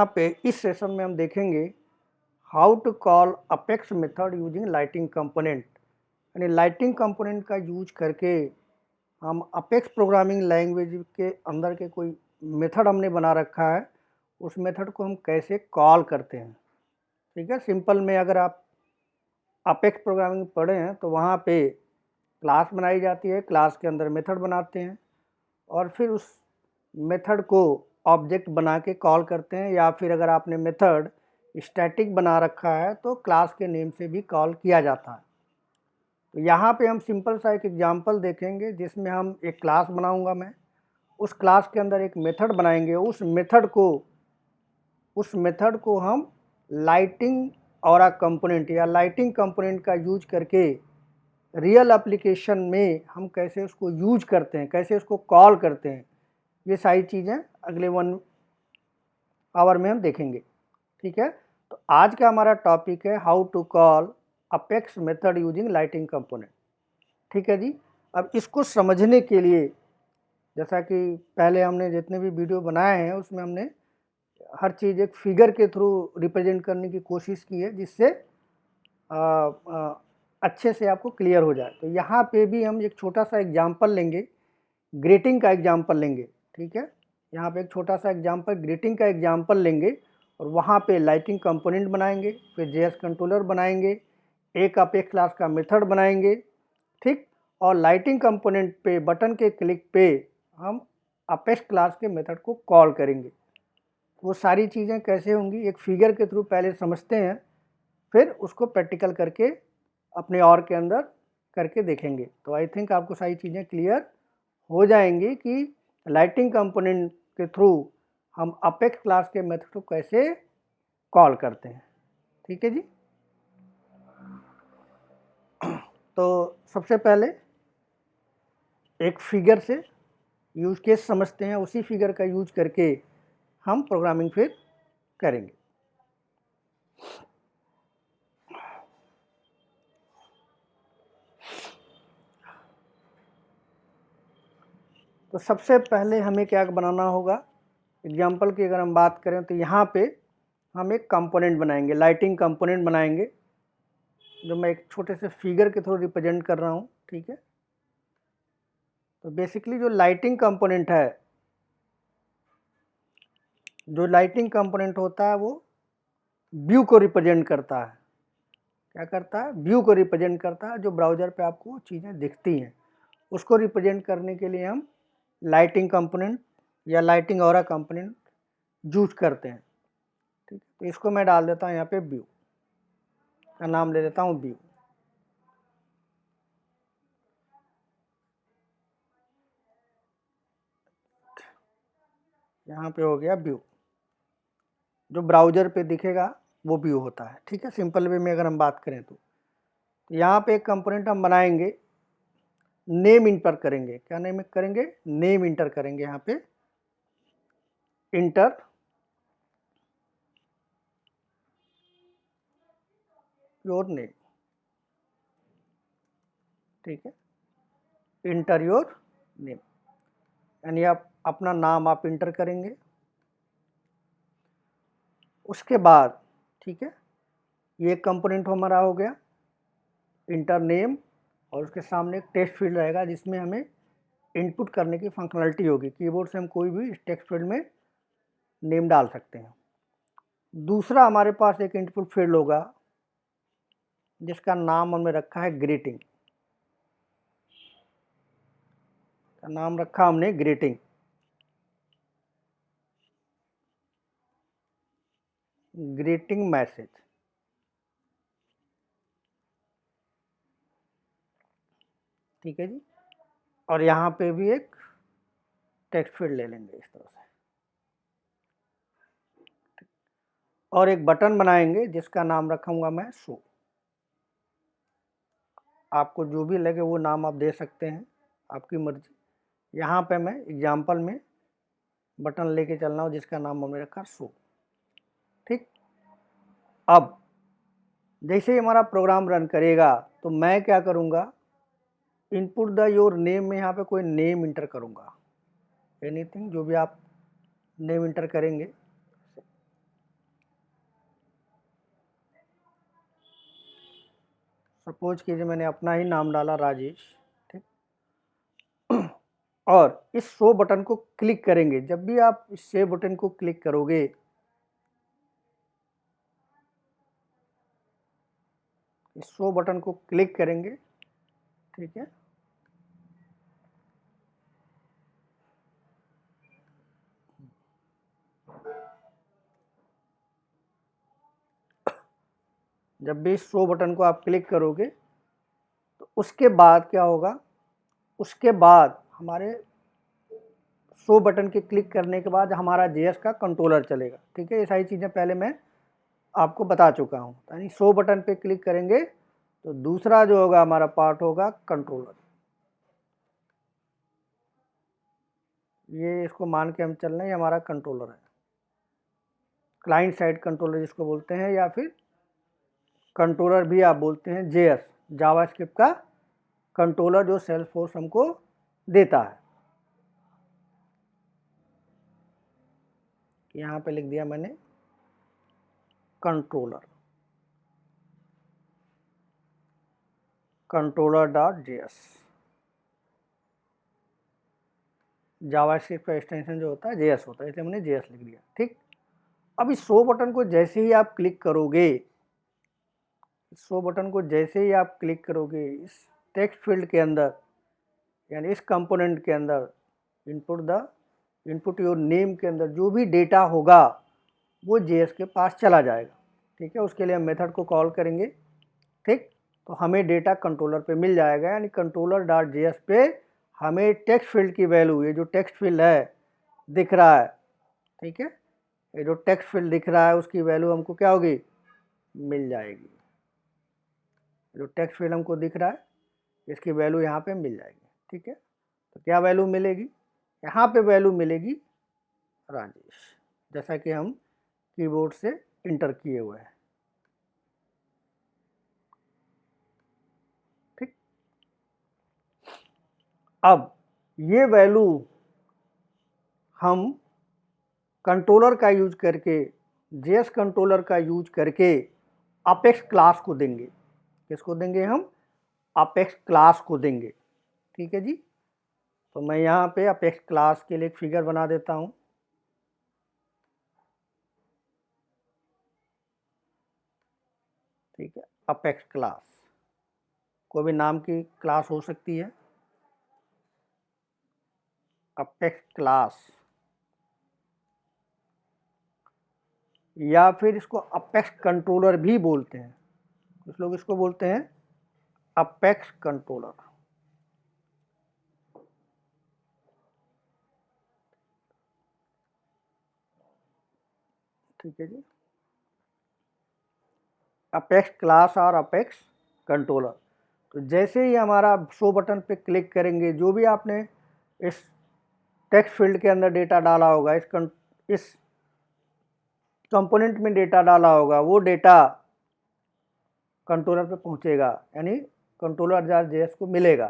यहाँ पे इस सेशन में हम देखेंगे how to call Apex method using lightning component. यानी लाइटिंग कंपोनेंट का यूज करके हम अपेक्स प्रोग्रामिंग लैंग्वेज के अंदर के कोई मेथड हमने बना रखा है, उस मेथड को हम कैसे कॉल करते हैं। ठीक है, सिंपल में अगर आप अपेक्स प्रोग्रामिंग पढ़े हैं तो वहाँ पे क्लास बनाई जाती है, क्लास के अंदर मेथड बनाते हैं और फिर उस मेथड को ऑब्जेक्ट बना के कॉल करते हैं, या फिर अगर आपने मेथड स्टैटिक बना रखा है तो क्लास के नेम से भी कॉल किया जाता है। तो यहाँ पे हम सिंपल सा एक एग्जांपल देखेंगे जिसमें हम एक क्लास बनाऊंगा, मैं उस क्लास के अंदर एक मेथड बनाएंगे। उस मेथड को हम लाइटिंग और कंपोनेंट या लाइटिंग कंपोनेंट का यूज करके रियल एप्लीकेशन में हम कैसे उसको यूज करते हैं, कैसे उसको कॉल करते हैं, ये सारी चीज़ें अगले 1 आवर में हम देखेंगे। ठीक है, तो आज का हमारा टॉपिक है how to call Apex method using lightning component. ठीक है जी, अब इसको समझने के लिए जैसा कि पहले हमने जितने भी वीडियो बनाए हैं उसमें हमने हर चीज़ एक फिगर के थ्रू रिप्रेजेंट करने की कोशिश की है, जिससे अच्छे से आपको क्लियर हो जाए। तो यहाँ पे भी हम एक छोटा सा एग्जाम्पल लेंगे, ग्रीटिंग का एग्जाम्पल लेंगे। ठीक है, यहाँ पे एक छोटा सा एग्जाम्पल ग्रीटिंग का एग्जाम्पल लेंगे और वहाँ पे लाइटिंग कंपोनेंट बनाएंगे, फिर जेएस कंट्रोलर बनाएंगे, एक अपेक्स क्लास का मेथड बनाएंगे। ठीक, और लाइटिंग कंपोनेंट पे बटन के क्लिक पे हम अपेक्स क्लास के मेथड को कॉल करेंगे। वो सारी चीज़ें कैसे होंगी एक फिगर के थ्रू पहले समझते हैं, फिर उसको प्रैक्टिकल करके अपने और के अंदर करके देखेंगे। तो आई थिंक आपको सारी चीज़ें क्लियर हो जाएंगी कि लाइटिंग कंपोनेंट के थ्रू हम अपेक्स क्लास के मेथड को कैसे कॉल करते हैं। ठीक है जी, तो सबसे पहले एक फिगर से यूज केस समझते हैं, उसी फिगर का यूज करके हम प्रोग्रामिंग फिर करेंगे। तो सबसे पहले हमें क्या बनाना होगा, एग्जाम्पल की अगर हम बात करें तो यहाँ पे हम एक कंपोनेंट बनाएंगे, लाइटिंग कंपोनेंट बनाएंगे, जो मैं एक छोटे से फिगर के थ्रू रिप्रेजेंट कर रहा हूँ। ठीक है, तो बेसिकली जो लाइटिंग कंपोनेंट है, जो लाइटिंग कंपोनेंट होता है वो व्यू को रिप्रेजेंट करता है। क्या करता है, व्यू को रिप्रेजेंट करता है। जो ब्राउज़र पे आपको चीज़ें दिखती हैं उसको रिप्रेजेंट करने के लिए हम लाइटिंग कंपोनेंट या लाइटिंग ऑरा कंपोनेंट यूज करते हैं। ठीक है, तो इसको मैं डाल देता हूँ यहाँ पे व्यू का नाम ले देता हूँ व्यू। यहाँ पे हो गया व्यू, जो ब्राउज़र पे दिखेगा वो व्यू होता है। ठीक है, सिंपल वे में अगर हम बात करें तो यहाँ पे एक कंपोनेंट हम बनाएंगे, नेम इंटर करेंगे। क्या नेम करेंगे, नेम इंटर करेंगे। यहाँ पे इंटर योर नेम। ठीक है, इंटर योर नेम यानी आप अपना नाम आप इंटर करेंगे। उसके बाद ठीक है, ये कंपोनेंट हमारा हो गया इंटर नेम, और उसके सामने एक टेक्स्ट फील्ड रहेगा जिसमें हमें इनपुट करने की फंक्शनलिटी होगी। कीबोर्ड से हम कोई भी टेक्स्ट फील्ड में नेम डाल सकते हैं। दूसरा हमारे पास एक इनपुट फील्ड होगा जिसका नाम हमने रखा है ग्रीटिंग, का नाम रखा हमने ग्रीटिंग। Greeting message. ठीक है जी, और यहाँ पे भी एक टेक्स्ट फील्ड ले लेंगे इस तरह से, और एक बटन बनाएंगे जिसका नाम रखूंगा मैं शो। आपको जो भी लगे वो नाम आप दे सकते हैं, आपकी मर्जी। यहाँ पे मैं एग्जाम्पल में बटन लेके चल रहा हूँ जिसका नाम हमने रखा शो। ठीक, अब जैसे ही हमारा प्रोग्राम रन करेगा तो मैं क्या करूँगा, इनपुट द योर नेम में यहाँ पे कोई नेम इंटर करूँगा। एनीथिंग, जो भी आप नेम इंटर करेंगे। सपोज कीजिए मैंने अपना ही नाम डाला राजेश, ठीक। और इस शो बटन को क्लिक करेंगे, जब भी आप इस सेव बटन को क्लिक करोगे, इस शो बटन को क्लिक करेंगे, ठीक है। जब भी इस शो बटन को आप क्लिक करोगे तो उसके बाद क्या होगा, उसके बाद हमारे शो बटन के क्लिक करने के बाद हमारा जेएस का कंट्रोलर चलेगा, ठीक है। ये सारी चीज़ें पहले मैं आपको बता चुका हूँ। यानी शो बटन पे क्लिक करेंगे तो दूसरा जो होगा हमारा पार्ट होगा कंट्रोलर। ये इसको मान के हम चल रहे हैं, ये हमारा कंट्रोलर है, क्लाइंट साइड कंट्रोलर जिसको बोलते हैं, या फिर कंट्रोलर भी आप बोलते हैं। जेएस जावास्क्रिप्ट का कंट्रोलर जो सेल्सफोर्स हमको देता है। यहाँ पे लिख दिया मैंने कंट्रोलर, controller.js। जावास्क्रिप्ट का एक्सटेंशन जो होता है जेएस होता है, इसलिए मैंने जेएस लिख दिया, ठीक। अब इस शो बटन को जैसे ही आप क्लिक करोगे, इस शो बटन को जैसे ही आप क्लिक करोगे, इस टेक्स्ट फील्ड के अंदर यानी इस कंपोनेंट के अंदर इनपुट योर नेम के अंदर जो भी डेटा होगा वो जेएस के पास चला जाएगा, ठीक है। उसके लिए हम मेथड को कॉल करेंगे, ठीक। तो हमें डेटा कंट्रोलर पे मिल जाएगा, यानी controller.js पे हमें टेक्स्ट फील्ड की वैल्यू, ये जो टेक्स्ट फील्ड है दिख रहा है, ठीक है, ये जो टेक्स्ट फील्ड दिख रहा है उसकी वैल्यू हमको क्या होगी, मिल जाएगी। जो टेक्स्ट फील्ड हमको दिख रहा है इसकी वैल्यू यहाँ पे मिल जाएगी, ठीक है। तो क्या वैल्यू मिलेगी, यहाँ पे वैल्यू मिलेगी राजेश, जैसा कि हम कीबोर्ड से इंटर किए हुए हैं, ठीक। अब ये वैल्यू हम कंट्रोलर का यूज करके, जेएस कंट्रोलर का यूज करके अपेक्स क्लास को देंगे। किसको देंगे हम, अपेक्स क्लास को देंगे, ठीक है जी। तो मैं यहाँ पे अपेक्स क्लास के लिए एक फिगर बना देता हूँ, ठीक है। अपेक्स क्लास कोई भी नाम की क्लास हो सकती है, अपेक्स क्लास, या फिर इसको अपेक्स कंट्रोलर भी बोलते हैं, कुछ लोग इसको बोलते हैं अपेक्स कंट्रोलर, ठीक है जी। अपेक्स क्लास और अपेक्स कंट्रोलर। तो जैसे ही हमारा शो बटन पे क्लिक करेंगे, जो भी आपने इस टेक्स्ट फील्ड के अंदर डेटा डाला होगा, इस कंपोनेंट में डेटा डाला होगा, वो डेटा कंट्रोलर पे पहुंचेगा, यानी controller.js को मिलेगा।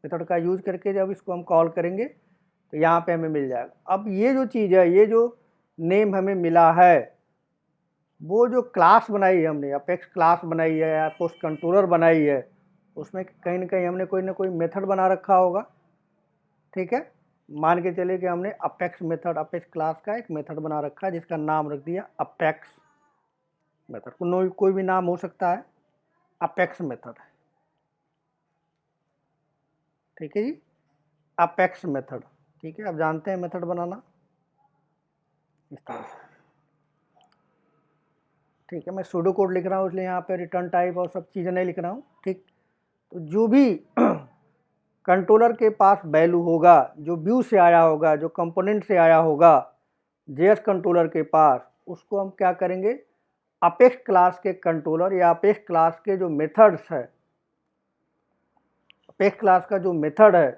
मेथड का यूज करके जब इसको हम कॉल करेंगे तो यहाँ पे हमें मिल जाएगा। अब ये जो चीज़ है, ये जो नेम हमें मिला है, वो जो क्लास बनाई है हमने, अपेक्स क्लास बनाई है या पोस्ट कंट्रोलर बनाई है, उसमें कहीं ना कहीं हमने कोई ना कोई मेथड बना रखा होगा, ठीक है। मान के चले कि हमने अपेक्स मेथड, अपेक्स क्लास का एक मेथड बना रखा है जिसका नाम रख दिया अपेक्स मेथड। कोई भी नाम हो सकता है, अपेक्स मेथड, ठीक है जी, अपेक्स मेथड, ठीक है। अब जानते हैं मेथड बनाना इस तरह से, ठीक है। मैं सूडो कोड लिख रहा हूँ इसलिए यहाँ पे रिटर्न टाइप और सब चीज़ें नहीं लिख रहा हूँ, ठीक। तो जो भी कंट्रोलर के पास वैल्यू होगा, जो व्यू से आया होगा, जो कंपोनेंट से आया होगा जेएस कंट्रोलर के पास, उसको हम क्या करेंगे, अपेक्स क्लास के कंट्रोलर या अपेक्स क्लास के जो मेथड्स है, अपेक्स क्लास का जो मेथड है,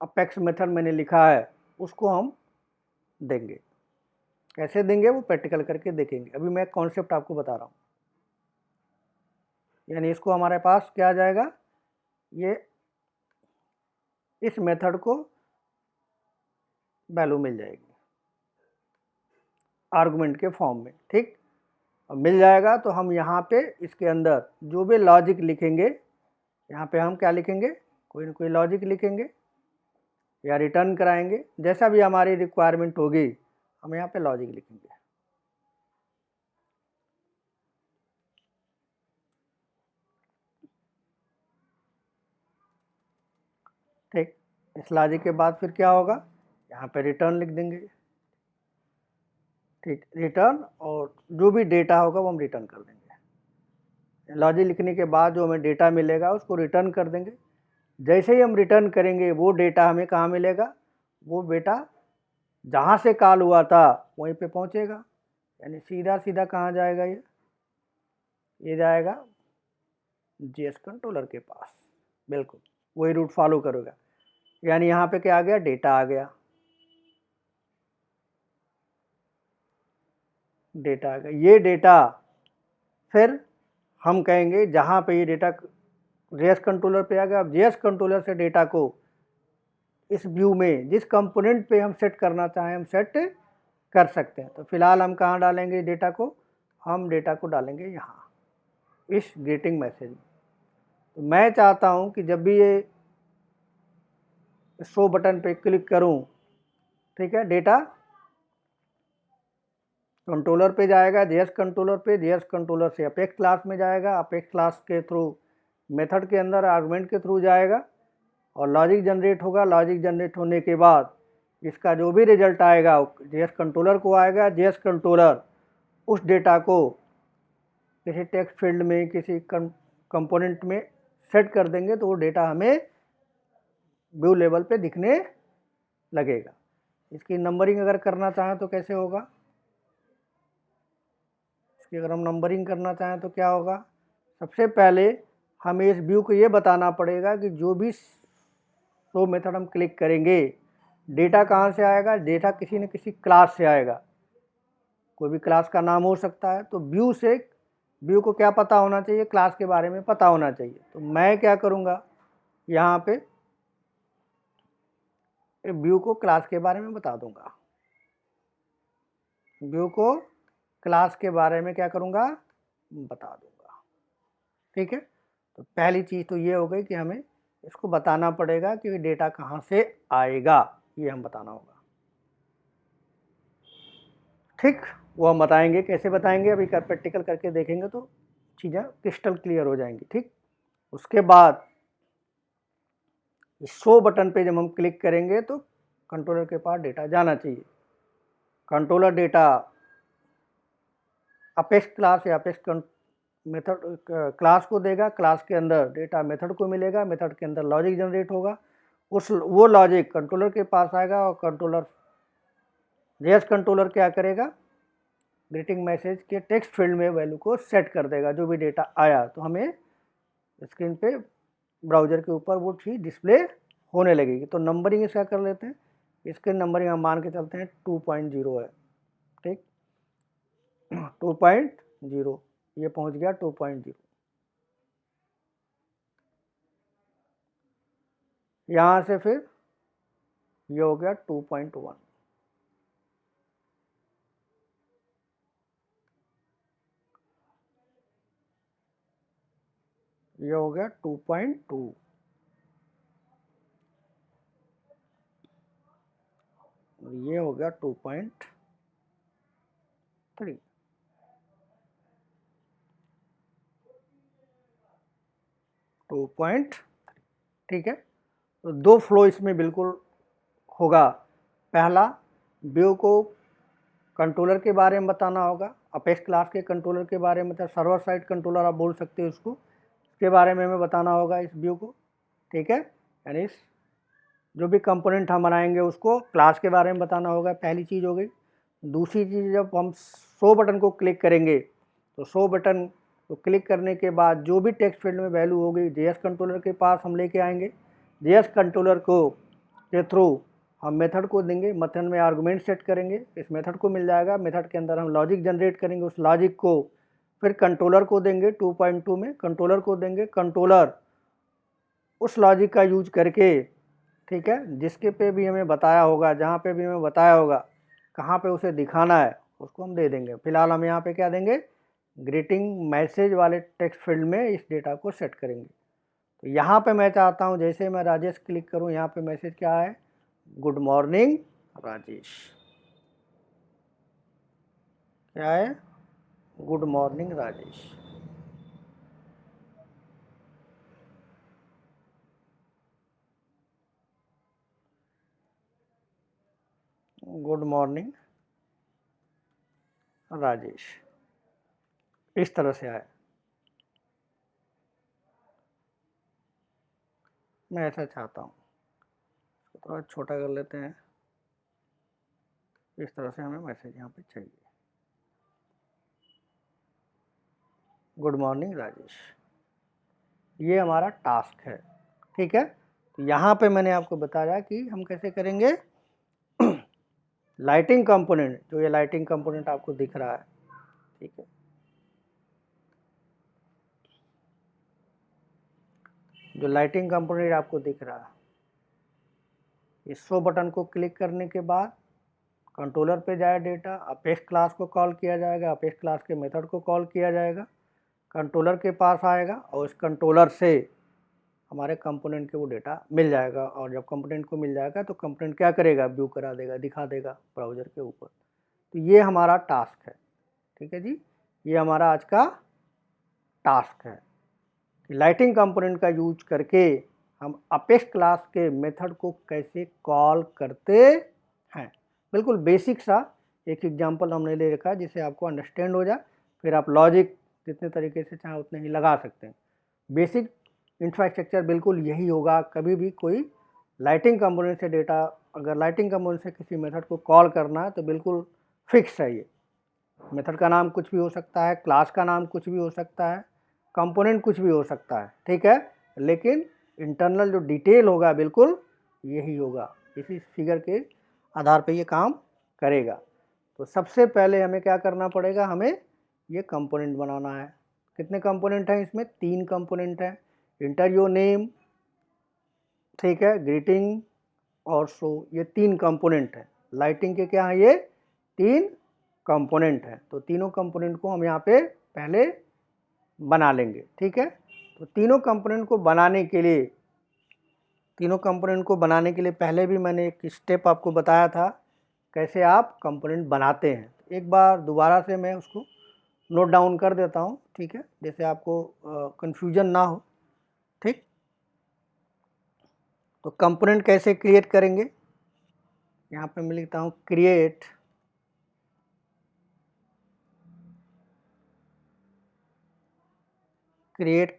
अपेक्स मेथड मैंने लिखा है, उसको हम देंगे। कैसे देंगे वो प्रैक्टिकल करके देखेंगे, अभी मैं कॉन्सेप्ट आपको बता रहा हूँ। यानी इसको हमारे पास क्या आ जाएगा, ये इस मेथड को वैल्यू मिल जाएगी आर्गुमेंट के फॉर्म में, ठीक। अब मिल जाएगा तो हम यहाँ पे इसके अंदर जो भी लॉजिक लिखेंगे यहाँ पे हम क्या लिखेंगे, कोई ना कोई लॉजिक लिखेंगे या रिटर्न कराएंगे, जैसा भी हमारी रिक्वायरमेंट होगी हम यहाँ पे लॉजिक लिखेंगे। ठीक, इस लॉजिक के बाद फिर क्या होगा, यहाँ पे रिटर्न लिख देंगे। ठीक, रिटर्न, और जो भी डेटा होगा वो हम रिटर्न कर देंगे। लॉजिक लिखने के बाद जो हमें डेटा मिलेगा उसको रिटर्न कर देंगे। जैसे ही हम रिटर्न करेंगे वो डेटा हमें कहाँ मिलेगा, वो बेटा जहाँ से कॉल हुआ था वहीं पे पहुँचेगा, यानी सीधा सीधा कहाँ जाएगा, ये जाएगा जीएस कंट्रोलर के पास। बिल्कुल वही रूट फॉलो करेगा, यानी यहाँ पे क्या आ गया, डेटा आ गया, डेटा आ गया। ये डेटा फिर हम कहेंगे जहाँ पे ये डेटा जेएस कंट्रोलर पे आ गया, अब जेएस कंट्रोलर से डेटा को इस व्यू में जिस कंपोनेंट पे हम सेट करना चाहें हम सेट कर सकते हैं। तो फिलहाल हम कहाँ डालेंगे डेटा को, हम डेटा को डालेंगे यहाँ इस ग्रीटिंग मैसेज में। तो मैं चाहता हूँ कि जब भी ये शो बटन पे क्लिक करूँ, ठीक है, डेटा कंट्रोलर पे जाएगा, जेएस कंट्रोलर पे, जेएस कंट्रोलर से अपेक्स क्लास में जाएगा, अपेक्स क्लास के थ्रू मेथड के अंदर आर्गुमेंट के थ्रू जाएगा और लॉजिक जनरेट होगा। लॉजिक जनरेट होने के बाद इसका जो भी रिजल्ट आएगा जेएस कंट्रोलर को आएगा। जेएस कंट्रोलर उस डेटा को किसी टेक्स्ट फील्ड में, किसी कंपोनेंट में सेट कर देंगे तो वो डेटा हमें व्यू लेवल पे दिखने लगेगा। इसकी नंबरिंग अगर करना चाहें तो कैसे होगा, इसकी अगर हम नंबरिंग करना चाहें तो क्या होगा, सबसे पहले हमें इस व्यू को ये बताना पड़ेगा कि जो भी शो मेथड हम क्लिक करेंगे डेटा कहाँ से आएगा, डेटा किसी न किसी क्लास से आएगा, कोई भी क्लास का नाम हो सकता है। तो व्यू से, व्यू को क्या पता होना चाहिए, क्लास के बारे में पता होना चाहिए। तो मैं क्या करूँगा, यहाँ पे व्यू को क्लास के बारे में बता दूंगा, व्यू को क्लास के बारे में क्या करूँगा, बता दूंगा। ठीक है, तो पहली चीज़ तो ये हो गई कि हमें इसको बताना पड़ेगा कि डेटा कहाँ से आएगा, ये हम बताना होगा। ठीक, वो हम बताएंगे, कैसे बताएंगे अभी प्रैक्टिकल करके देखेंगे तो चीज़ें क्रिस्टल क्लियर हो जाएंगी। ठीक, उसके बाद इस शो बटन पे जब हम क्लिक करेंगे तो कंट्रोलर के पास डेटा जाना चाहिए। कंट्रोलर डेटा अपेक्स क्लास या अपेक्स मेथड क्लास को देगा, क्लास के अंदर डेटा मेथड को मिलेगा, मेथड के अंदर लॉजिक जनरेट होगा, वो लॉजिक कंट्रोलर के पास आएगा और कंट्रोलर जेएस कंट्रोलर क्या करेगा, ग्रीटिंग मैसेज के टेक्स्ट फील्ड में वैल्यू को सेट कर देगा। जो भी डेटा आया तो हमें स्क्रीन पे ब्राउज़र के ऊपर वो चीज़ डिस्प्ले होने लगेगी। तो नंबरिंग इसका कर लेते हैं, इसके नंबरिंग हम मान के चलते हैं 2.0 है। ठीक, 2.0 ये पहुंच गया 2.0, यहाँ से फिर ये हो गया 2.1, ये हो गया 2.2, ये हो गया 2.3। ठीक है, तो दो फ्लो इसमें बिल्कुल होगा। पहला, व्यू को कंट्रोलर के बारे में बताना होगा, अपेक्स क्लास के कंट्रोलर के बारे में, मतलब सर्वर साइड कंट्रोलर आप बोल सकते हो उसको, इसके बारे में हमें बताना होगा इस व्यू को। ठीक है, यानी इस जो भी कंपोनेंट हम बनाएंगे उसको क्लास के बारे में बताना होगा, पहली चीज़ हो गई। दूसरी चीज़, जब हम शो बटन को क्लिक करेंगे तो शो बटन को क्लिक करने के बाद जो भी टेक्स्ट फील्ड में वैल्यू होगी जेएस कंट्रोलर के पास हम लेके आएंगे। जेएस कंट्रोलर को के थ्रू हम मेथड को देंगे, मेथड में आर्गुमेंट सेट करेंगे, इस मेथड को मिल जाएगा, मेथड के अंदर हम लॉजिक जनरेट करेंगे, उस लॉजिक को फिर कंट्रोलर को देंगे, 2.2 में कंट्रोलर को देंगे। कंट्रोलर उस लॉजिक का यूज करके, ठीक है, जिसके पे भी हमें बताया होगा, जहाँ पे भी हमें बताया होगा कहाँ पे उसे दिखाना है उसको हम दे देंगे। फिलहाल हम यहाँ पे क्या देंगे, ग्रीटिंग मैसेज वाले टेक्स्ट फील्ड में इस डेटा को सेट करेंगे। तो यहाँ पे मैं चाहता हूँ जैसे मैं राजेश क्लिक करूँ, यहाँ पे मैसेज क्या है, गुड मॉर्निंग राजेश। क्या है, good morning Rajesh. Good morning Rajesh, इस तरह से आए। मैं ऐसा चाहता हूँ, थोड़ा छोटा कर लेते हैं। इस तरह से हमें मैसेज यहाँ पे चाहिए, गुड मॉर्निंग राजेश। ये हमारा टास्क है, ठीक है। तो यहाँ पे मैंने आपको बताया कि हम कैसे करेंगे। लाइटिंग कंपोनेंट, जो ये लाइटिंग कंपोनेंट आपको दिख रहा है, ठीक है, जो लाइटिंग कंपोनेंट आपको दिख रहा है, इस शो बटन को क्लिक करने के बाद कंट्रोलर पे जाए डेटा, अपेक्स क्लास को कॉल किया जाएगा, अपेक्स क्लास के मेथड को कॉल किया जाएगा, कंट्रोलर के पास आएगा और इस कंट्रोलर से हमारे कंपोनेंट के वो डेटा मिल जाएगा। और जब कंपोनेंट को मिल जाएगा तो कंपोनेंट क्या करेगा, व्यू करा देगा, दिखा देगा ब्राउज़र के ऊपर। तो ये हमारा टास्क है, ठीक है जी। ये हमारा आज का टास्क है कि लाइटिंग कंपोनेंट का यूज करके हम अपेक्स क्लास के मेथड को कैसे कॉल करते हैं। बिल्कुल बेसिक सा एक एग्जांपल हमने ले रखा है जिससे आपको अंडरस्टैंड हो जाए, फिर आप लॉजिक जितने तरीके से चाहे उतने ही लगा सकते हैं। बेसिक इंफ्रास्ट्रक्चर बिल्कुल यही होगा। कभी भी कोई लाइटिंग कंपोनेंट से डेटा, अगर लाइटिंग कंपोनेंट से किसी मेथड को कॉल करना है तो बिल्कुल फिक्स है। ये मेथड का नाम कुछ भी हो सकता है, क्लास का नाम कुछ भी हो सकता है, कंपोनेंट कुछ भी हो सकता है, ठीक है, लेकिन इंटरनल जो डिटेल होगा बिल्कुल यही होगा। इसी फिगर के आधार पे ये काम करेगा। तो सबसे पहले हमें क्या करना पड़ेगा, हमें ये कंपोनेंट बनाना है। कितने कंपोनेंट हैं इसमें, 3 कंपोनेंट हैं। इंटर योर नेम, ठीक है, ग्रीटिंग और शो, ये 3 कंपोनेंट हैं। लाइटिंग के क्या है, ये 3 कंपोनेंट हैं। तो तीनों कंपोनेंट को हम यहाँ पे पहले बना लेंगे, ठीक है। तो तीनों कंपोनेंट को बनाने के लिए, पहले भी मैंने एक स्टेप आपको बताया था कैसे आप कंपोनेंट बनाते हैं। एक बार दोबारा से मैं उसको नोट डाउन कर देता हूँ, ठीक है, जैसे आपको कंफ्यूजन ना हो, ठीक। तो कंपोनेंट कैसे क्रिएट करेंगे, यहाँ पे मैं लिखता हूँ क्रिएट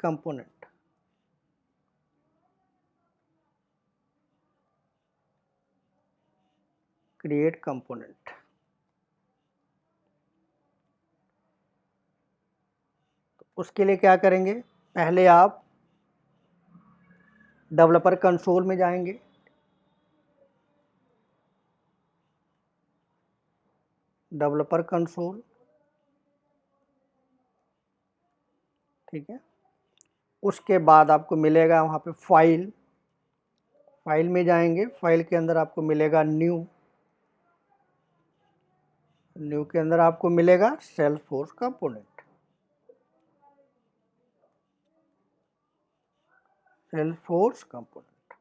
कंपोनेंट। क्रिएट कंपोनेंट, उसके लिए क्या करेंगे, पहले आप डेवलपर कंसोल में जाएंगे, डेवलपर कंसोल, ठीक है। उसके बाद आपको मिलेगा वहाँ पे फाइल में जाएंगे, फाइल के अंदर आपको मिलेगा न्यू के अंदर आपको मिलेगा Salesforce component, Salesforce component,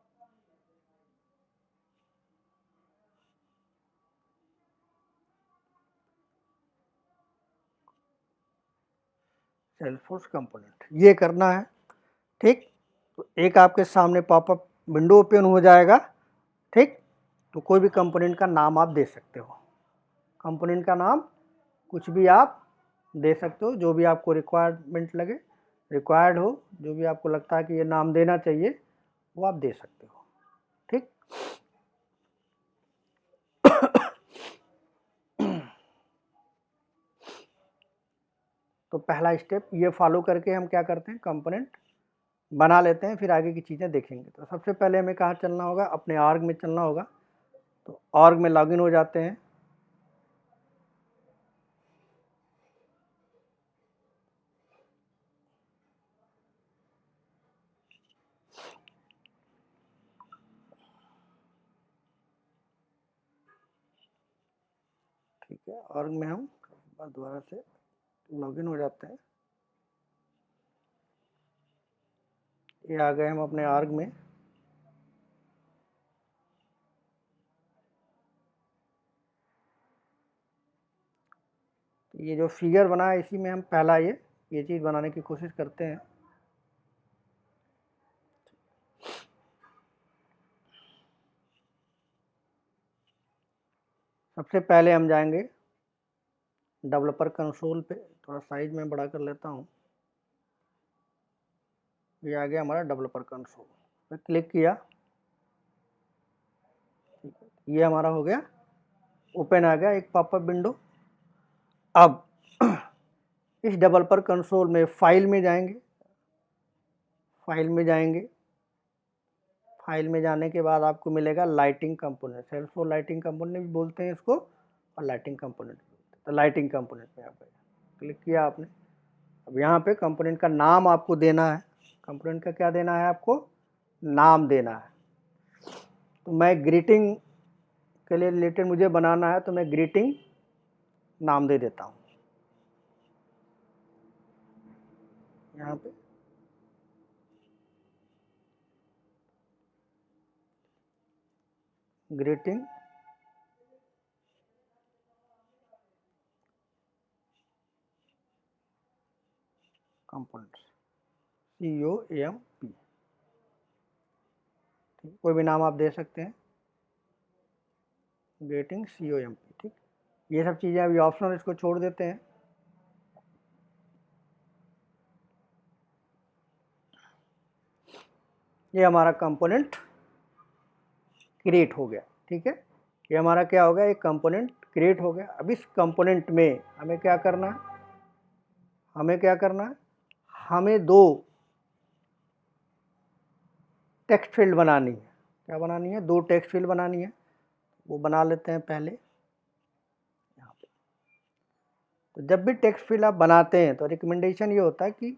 Salesforce component, ये करना है, ठीक। तो एक आपके सामने पॉपअप विंडो ओपन हो जाएगा, ठीक। तो कोई भी कंपोनेंट का नाम आप दे सकते हो, कंपोनेंट का नाम कुछ भी आप दे सकते हो, जो भी आपको रिक्वायरमेंट लगे, रिक्वायर्ड हो, जो भी आपको लगता है कि ये नाम देना चाहिए वो आप दे सकते हो, ठीक। तो पहला स्टेप ये फॉलो करके हम क्या करते हैं, कंपोनेंट बना लेते हैं, फिर आगे की चीज़ें देखेंगे। तो सबसे पहले हमें कहाँ चलना होगा, अपने ऑर्ग में चलना होगा। तो ऑर्ग में लॉगिन हो जाते हैं, ठीक है। ऑर्ग में हम दोबारा से लॉगिन हो जाते हैं। ये आ गए हम अपने आर्ग में। ये जो फिगर बना है इसी में हम पहला ये चीज़ बनाने की कोशिश करते हैं। सबसे पहले हम जाएंगे डेवलपर कंसोल पे, थोड़ा साइज में बड़ा कर लेता हूँ। ये आ गया हमारा डेवलपर कंसोल पे, क्लिक किया, ये हमारा हो गया ओपन, आ गया एक पॉपअप विंडो। अब इस डेवलपर कंसोल में फाइल में जाएंगे, फाइल में जाएंगे, फाइल में जाने के बाद आपको मिलेगा lighting component, Salesforce lighting component भी बोलते हैं इसको, और लाइटिंग कंपोनेंट भी बोलते हैं। तो लाइटिंग कंपोनेंट में यहाँ पे क्लिक किया आपने। अब यहाँ पे कंपोनेंट का नाम आपको देना है, कंपोनेंट का क्या देना है आपको, नाम देना है। तो मैं ग्रीटिंग के लिए रिलेटेड मुझे बनाना है, तो मैं ग्रीटिंग नाम दे देता हूँ यहाँ पे। ग्रीटिंग कंपोनेंट्स, COMP, ठीक, कोई भी नाम आप दे सकते हैं, ग्रीटिंग COMP, ठीक। ये सब चीज़ें अभी ऑप्शनल, इसको छोड़ देते हैं। ये हमारा कंपोनेंट क्रिएट हो गया, ठीक है। ये हमारा क्या हो गया, एक कंपोनेंट क्रिएट हो गया। अब इस कंपोनेंट में हमें क्या करना है, हमें क्या करना है, हमें दो टेक्स्ट फील्ड बनानी है। क्या बनानी है, दो टेक्स्ट फील्ड बनानी है। वो बना लेते हैं पहले यहाँ पे। तो जब भी टेक्स्ट फील्ड आप बनाते हैं तो रिकमेंडेशन ये होता है कि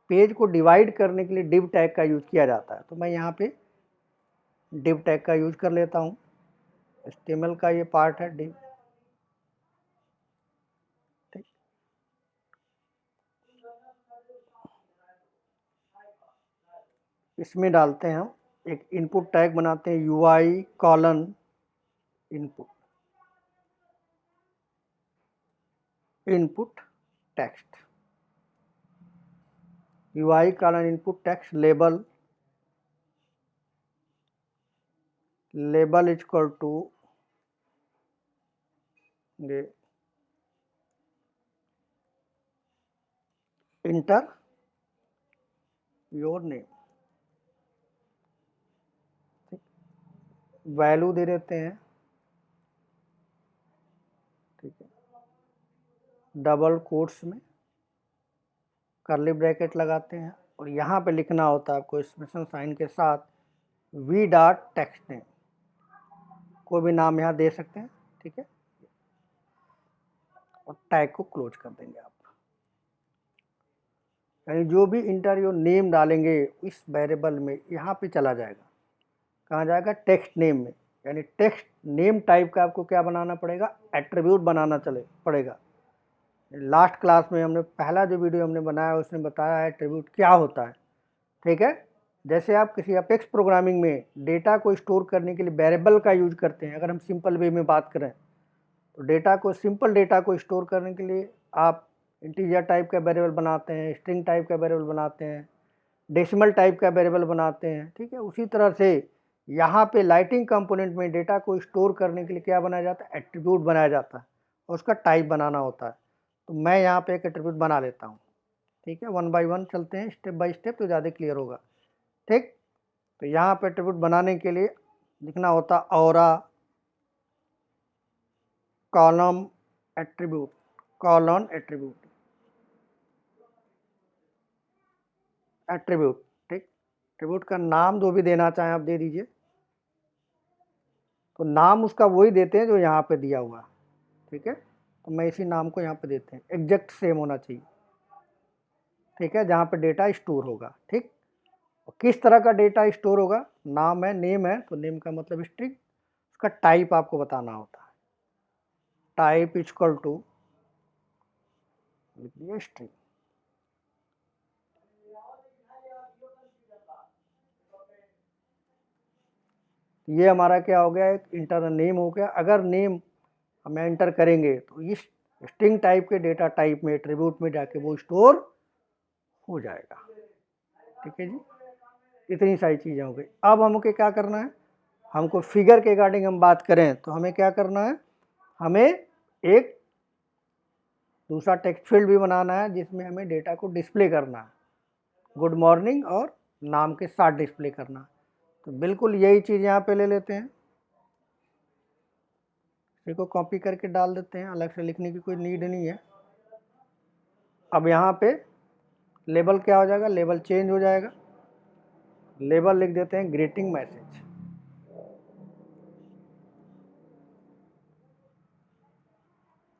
पेज को डिवाइड करने के लिए डिव टैग का यूज़ किया जाता है। तो मैं यहाँ पे डिव टैग का यूज़ कर लेता हूँ। HTML का ये पार्ट है डिव, ठीक। इसमें डालते हैं हम एक इनपुट टैग बनाते हैं, UI colon input, input text, UI colon input text label, label equal to enter your name, value दे देते हैं, ठीक है, डबल कोट्स में कर्ली ब्रैकेट लगाते हैं, और यहाँ पे लिखना होता है आपको एक्सप्रेशन साइन के साथ वी डॉट टेक्स्ट नेम, कोई भी नाम यहाँ दे सकते हैं, ठीक है, और टैग को क्लोज कर देंगे आप। यानी जो भी इंटर योर नेम डालेंगे इस वेरिएबल में यहाँ पे चला जाएगा, कहाँ जाएगा, टेक्स्ट नेम में। यानी टेक्स्ट नेम टाइप का आपको क्या बनाना पड़ेगा, एट्रीब्यूट बनाना चले पड़ेगा। लास्ट क्लास में हमने पहला जो वीडियो हमने बनाया उसने बताया है एट्रीब्यूट क्या होता है, ठीक है। जैसे आप किसी अपेक्स प्रोग्रामिंग में डेटा को स्टोर करने के लिए वेरिएबल का यूज करते हैं, अगर हम सिंपल वे में बात करें तो डेटा को, सिंपल डेटा को स्टोर करने के लिए आप इंटीजर टाइप का वेरिएबल बनाते हैं, स्ट्रिंग टाइप का वेरिएबल बनाते हैं, डेसिमल टाइप का वेरिएबल बनाते हैं, ठीक है। उसी तरह से यहाँ पे लाइटिंग कंपोनेंट में डेटा को स्टोर करने के लिए क्या बनाया जाता है, एट्रीब्यूट बनाया जाता है, और उसका टाइप बनाना होता है। तो मैं यहाँ पे एक एट्रीब्यूट बना लेता हूँ, ठीक है। वन बाय वन चलते हैं, स्टेप बाय स्टेप, तो ज़्यादा क्लियर होगा, ठीक। तो यहाँ पे एट्रीब्यूट बनाने के लिए लिखना होता aura column attribute, colon attribute, attribute, ठीक। एट्रीब्यूट का नाम जो भी देना चाहें आप दे दीजिए। तो नाम उसका वही देते हैं जो यहाँ पे दिया हुआ है, ठीक है। तो मैं इसी नाम को यहाँ पे देते हैं, एग्जैक्ट सेम होना चाहिए, ठीक है, जहाँ पे डेटा स्टोर होगा, ठीक। और किस तरह का डेटा स्टोर होगा, नाम है, नेम है, तो नेम का मतलब स्ट्रिंग, उसका टाइप आपको बताना होता है, टाइप इक्वल टू लिख दिया स्ट्रिंग, ये हमारा क्या हो गया, एक इंटरनल नेम हो गया। अगर नेम हम एंटर करेंगे तो इस स्ट्रिंग टाइप के डेटा टाइप में एट्रीब्यूट में जाके वो स्टोर हो जाएगा। ठीक है जी, इतनी सारी चीज़ें हो गई। अब हमको क्या करना है, हमको फिगर के रिगार्डिंग हम बात करें तो हमें क्या करना है, हमें एक दूसरा टेक्स्ट फील्ड भी बनाना है जिसमें हमें डेटा को डिस्प्ले करना है, गुड मॉर्निंग और नाम के साथ डिस्प्ले करना। तो बिल्कुल यही चीज़ यहाँ पे ले लेते हैं, इसी को कॉपी करके डाल देते हैं, अलग से लिखने की कोई नीड नहीं है। अब यहाँ पे लेबल क्या हो जाएगा, लेबल चेंज हो जाएगा, लेबल लिख देते हैं ग्रीटिंग मैसेज।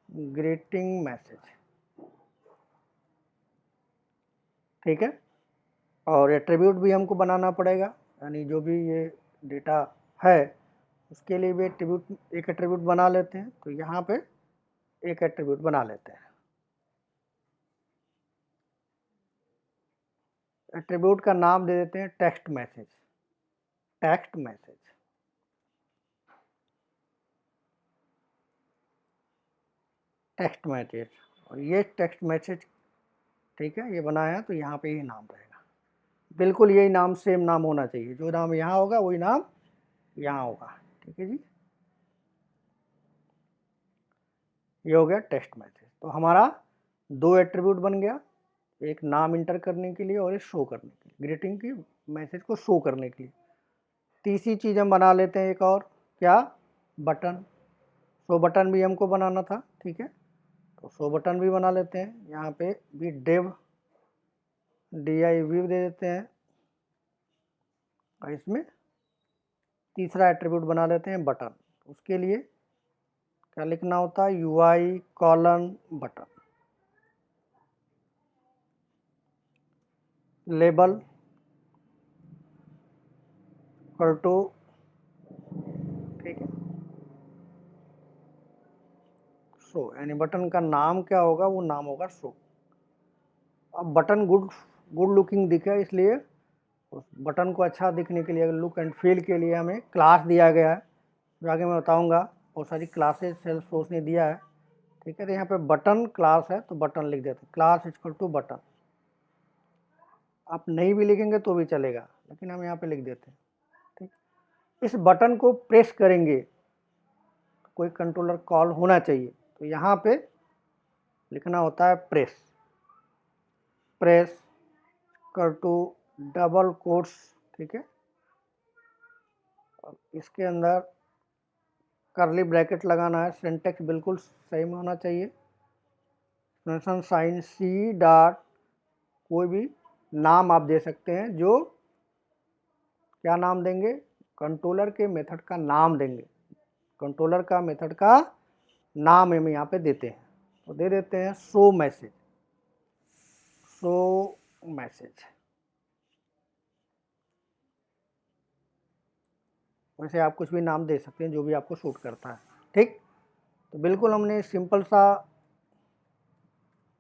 ग्रीटिंग मैसेज, ठीक है। और एट्रीब्यूट भी हमको बनाना पड़ेगा, यानी जो भी ये डेटा है उसके लिए भी एक एट्रीब्यूट बना लेते हैं। तो यहाँ पे एक एट्रीब्यूट बना लेते हैं, एट्रीब्यूट का नाम दे देते हैं text message. Text message, text message, और ये टेक्स्ट मैसेज, ठीक है, ये बनाया है तो यहाँ पे ये नाम रहेगा। बिल्कुल यही नाम, सेम नाम होना चाहिए, जो नाम यहाँ होगा वही नाम यहाँ होगा। ठीक है जी, ये हो गया टेक्स्ट मैसेज। तो हमारा दो एट्रीब्यूट बन गया, एक नाम इंटर करने के लिए और एक शो करने के लिए, ग्रीटिंग की मैसेज को शो करने के लिए। तीसरी चीज़ हम बना लेते हैं एक और, क्या, बटन। शो बटन भी हमको बनाना था, ठीक है, तो शो बटन भी बना लेते हैं। यहाँ पे भी डिव div दे देते हैं और इसमें तीसरा एट्रीब्यूट बना लेते हैं बटन। उसके लिए क्या लिखना होता है, UI colon button. Label to, ठीक है, शो, यानी बटन का नाम क्या होगा, वो नाम होगा शो। अब बटन गुड लुकिंग दिखे, इसलिए उस बटन को अच्छा दिखने के लिए, लुक एंड फील के लिए हमें क्लास दिया गया है, जो आगे मैं बताऊंगा। बहुत सारी क्लासेस सेल्सफोर्स ने दिया है, ठीक है। तो यहाँ पे बटन क्लास है तो बटन लिख देते हैं, क्लास इक्वल टू बटन। आप नहीं भी लिखेंगे तो भी चलेगा, लेकिन हम यहाँ पे लिख देते हैं, ठीक। इस बटन को प्रेस करेंगे तो कोई कंट्रोलर कॉल होना चाहिए, तो यहाँ पे लिखना होता है प्रेस, प्रेस कर टू डबल कोट्स, ठीक है, और इसके अंदर करली ब्रैकेट लगाना है। सिंटेक्स बिल्कुल सही में होना चाहिए, एक्सटेंशन साइन सी डॉट, कोई भी नाम आप दे सकते हैं, जो क्या नाम देंगे, कंट्रोलर के मेथड का नाम देंगे, कंट्रोलर का मेथड का नाम हम यहाँ पे देते हैं। तो दे देते हैं शो मैसेज, शो मैसेज। वैसे आप कुछ भी नाम दे सकते हैं जो भी आपको सूट करता है, ठीक। तो बिल्कुल हमने सिंपल सा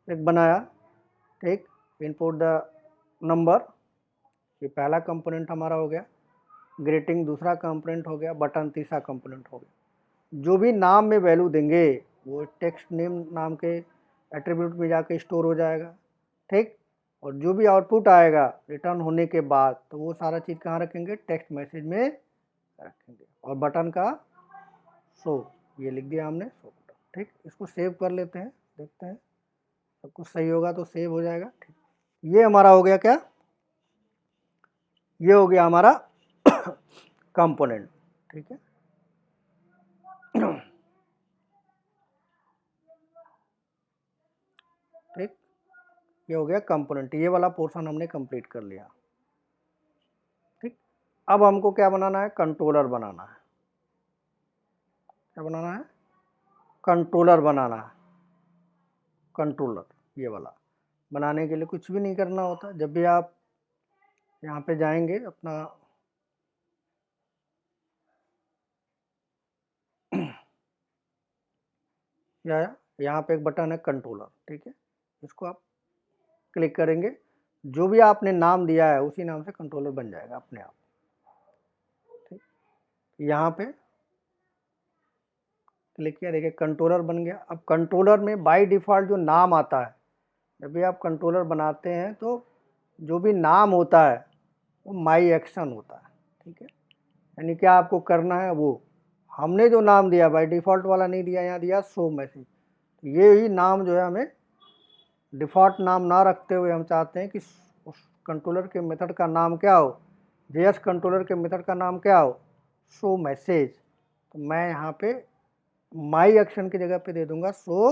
एक बनाया, ठीक। इनपुट द नंबर, ये पहला कंपोनेंट हमारा हो गया, ग्रीटिंग दूसरा कंपोनेंट हो गया, बटन तीसरा कंपोनेंट हो गया। जो भी नाम में वैल्यू देंगे वो टेक्स्ट नेम नाम के एट्रीब्यूट में जाके स्टोर हो जाएगा, ठीक। और जो भी आउटपुट आएगा रिटर्न होने के बाद, तो वो सारा चीज़ कहाँ रखेंगे, टेक्स्ट मैसेज में रखेंगे। और बटन का शो, ये लिख दिया हमने, शो बटन, ठीक। इसको सेव कर लेते हैं, देखते हैं सब कुछ सही होगा तो सेव हो जाएगा, ठीक। ये हमारा हो गया क्या, ये हो गया हमारा कंपोनेंट, ठीक है। ठीक, ये हो गया कंपोनेंट, ये वाला पोर्शन हमने कंप्लीट कर लिया, ठीक। अब हमको क्या बनाना है, कंट्रोलर बनाना है। क्या बनाना है, कंट्रोलर बनाना है। कंट्रोलर ये वाला बनाने के लिए कुछ भी नहीं करना होता। जब भी आप यहाँ पे जाएंगे अपना या यहाँ पे एक बटन है कंट्रोलर, ठीक है, इसको आप क्लिक करेंगे, जो भी आपने नाम दिया है उसी नाम से कंट्रोलर बन जाएगा अपने आप, ठीक। यहाँ पे क्लिक किया, देखिए कंट्रोलर बन गया। अब कंट्रोलर में बाय डिफ़ॉल्ट जो नाम आता है, जब भी आप कंट्रोलर बनाते हैं तो जो भी नाम होता है वो माई एक्शन होता है, ठीक है। यानी क्या आपको करना है, वो हमने जो नाम दिया बाय डिफ़ॉल्ट वाला नहीं दिया, यहाँ दिया शो मैसेज। तो ये ही नाम जो है हमें डिफ़ॉल्ट नाम ना रखते हुए हम चाहते हैं कि उस कंट्रोलर के मेथड का नाम क्या हो, जेएस कंट्रोलर के मेथड का नाम क्या हो, शो मैसेज। तो मैं यहाँ पे माई एक्शन की जगह पे दे दूंगा शो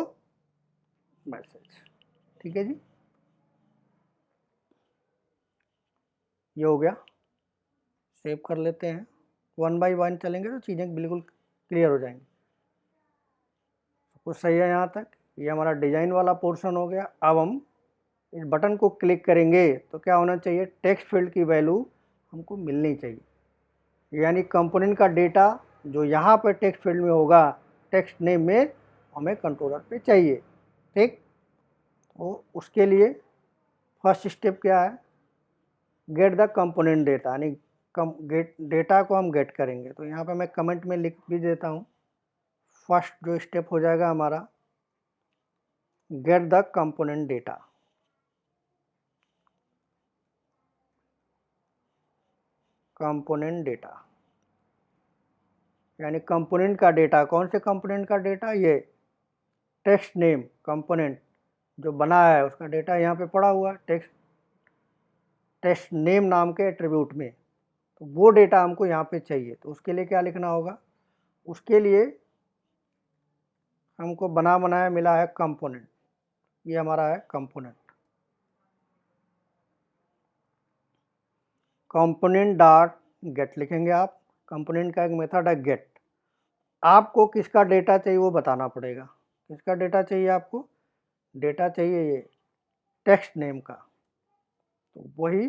मैसेज, ठीक है जी। ये हो गया, सेव कर लेते हैं। 1 बाय 1 चलेंगे तो चीज़ें बिल्कुल क्लियर हो जाएंगी। कुछ सही है यहाँ तक। ये हमारा डिज़ाइन वाला पोर्शन हो गया। अब हम इस बटन को क्लिक करेंगे तो क्या होना चाहिए, टेक्स्ट फील्ड की वैल्यू हमको मिलनी चाहिए। यानी कंपोनेंट का डेटा जो यहाँ पर टेक्स्ट फील्ड में होगा, टेक्स्ट नेम में, हमें कंट्रोलर पे चाहिए, ठीक। तो उसके लिए फर्स्ट स्टेप क्या है, गेट द कंपोनेंट डेटा, यानी गेट डेटा को हम गेट करेंगे। तो यहाँ पे मैं कमेंट में लिख भी देता हूँ। फर्स्ट जो स्टेप हो जाएगा हमारा, get the component data. Component data यानी कंपोनेंट का डेटा। कौन से कंपोनेंट का डेटा, ये टेक्स्ट नेम कंपोनेंट जो बना है उसका डेटा यहाँ पे पड़ा हुआ है टेक्स्ट नेम नाम के एट्रीब्यूट में। तो वो डेटा हमको यहाँ पे चाहिए। तो उसके लिए क्या लिखना होगा, उसके लिए हमको बना बनाया मिला है कंपोनेंट। ये हमारा है कंपोनेंट। कंपोनेंट डॉट गेट लिखेंगे आप। कंपोनेंट का एक मेथड है गेट। आपको किसका डेटा चाहिए वो बताना पड़ेगा। किसका डेटा चाहिए आपको, डेटा चाहिए ये टेक्स्ट नेम का। तो वही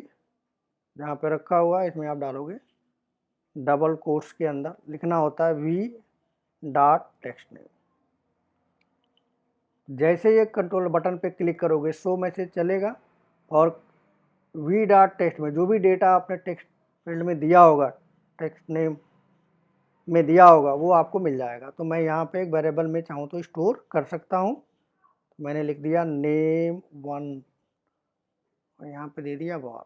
जहाँ पे रखा हुआ है इसमें आप डालोगे, डबल कोट्स के अंदर लिखना होता है वी डॉट टेक्स्ट नेम। जैसे ये कंट्रोल बटन पे क्लिक करोगे शो मैसेज चलेगा, और वी डॉट टेक्स्ट में जो भी डेटा आपने टेक्स्ट फील्ड में दिया होगा, टेक्स्ट नेम में दिया होगा, वो आपको मिल जाएगा। तो मैं यहाँ पे एक वेरिएबल में चाहूँ तो स्टोर कर सकता हूँ। मैंने लिख दिया नेम 1 और यहाँ पे दे दिया var।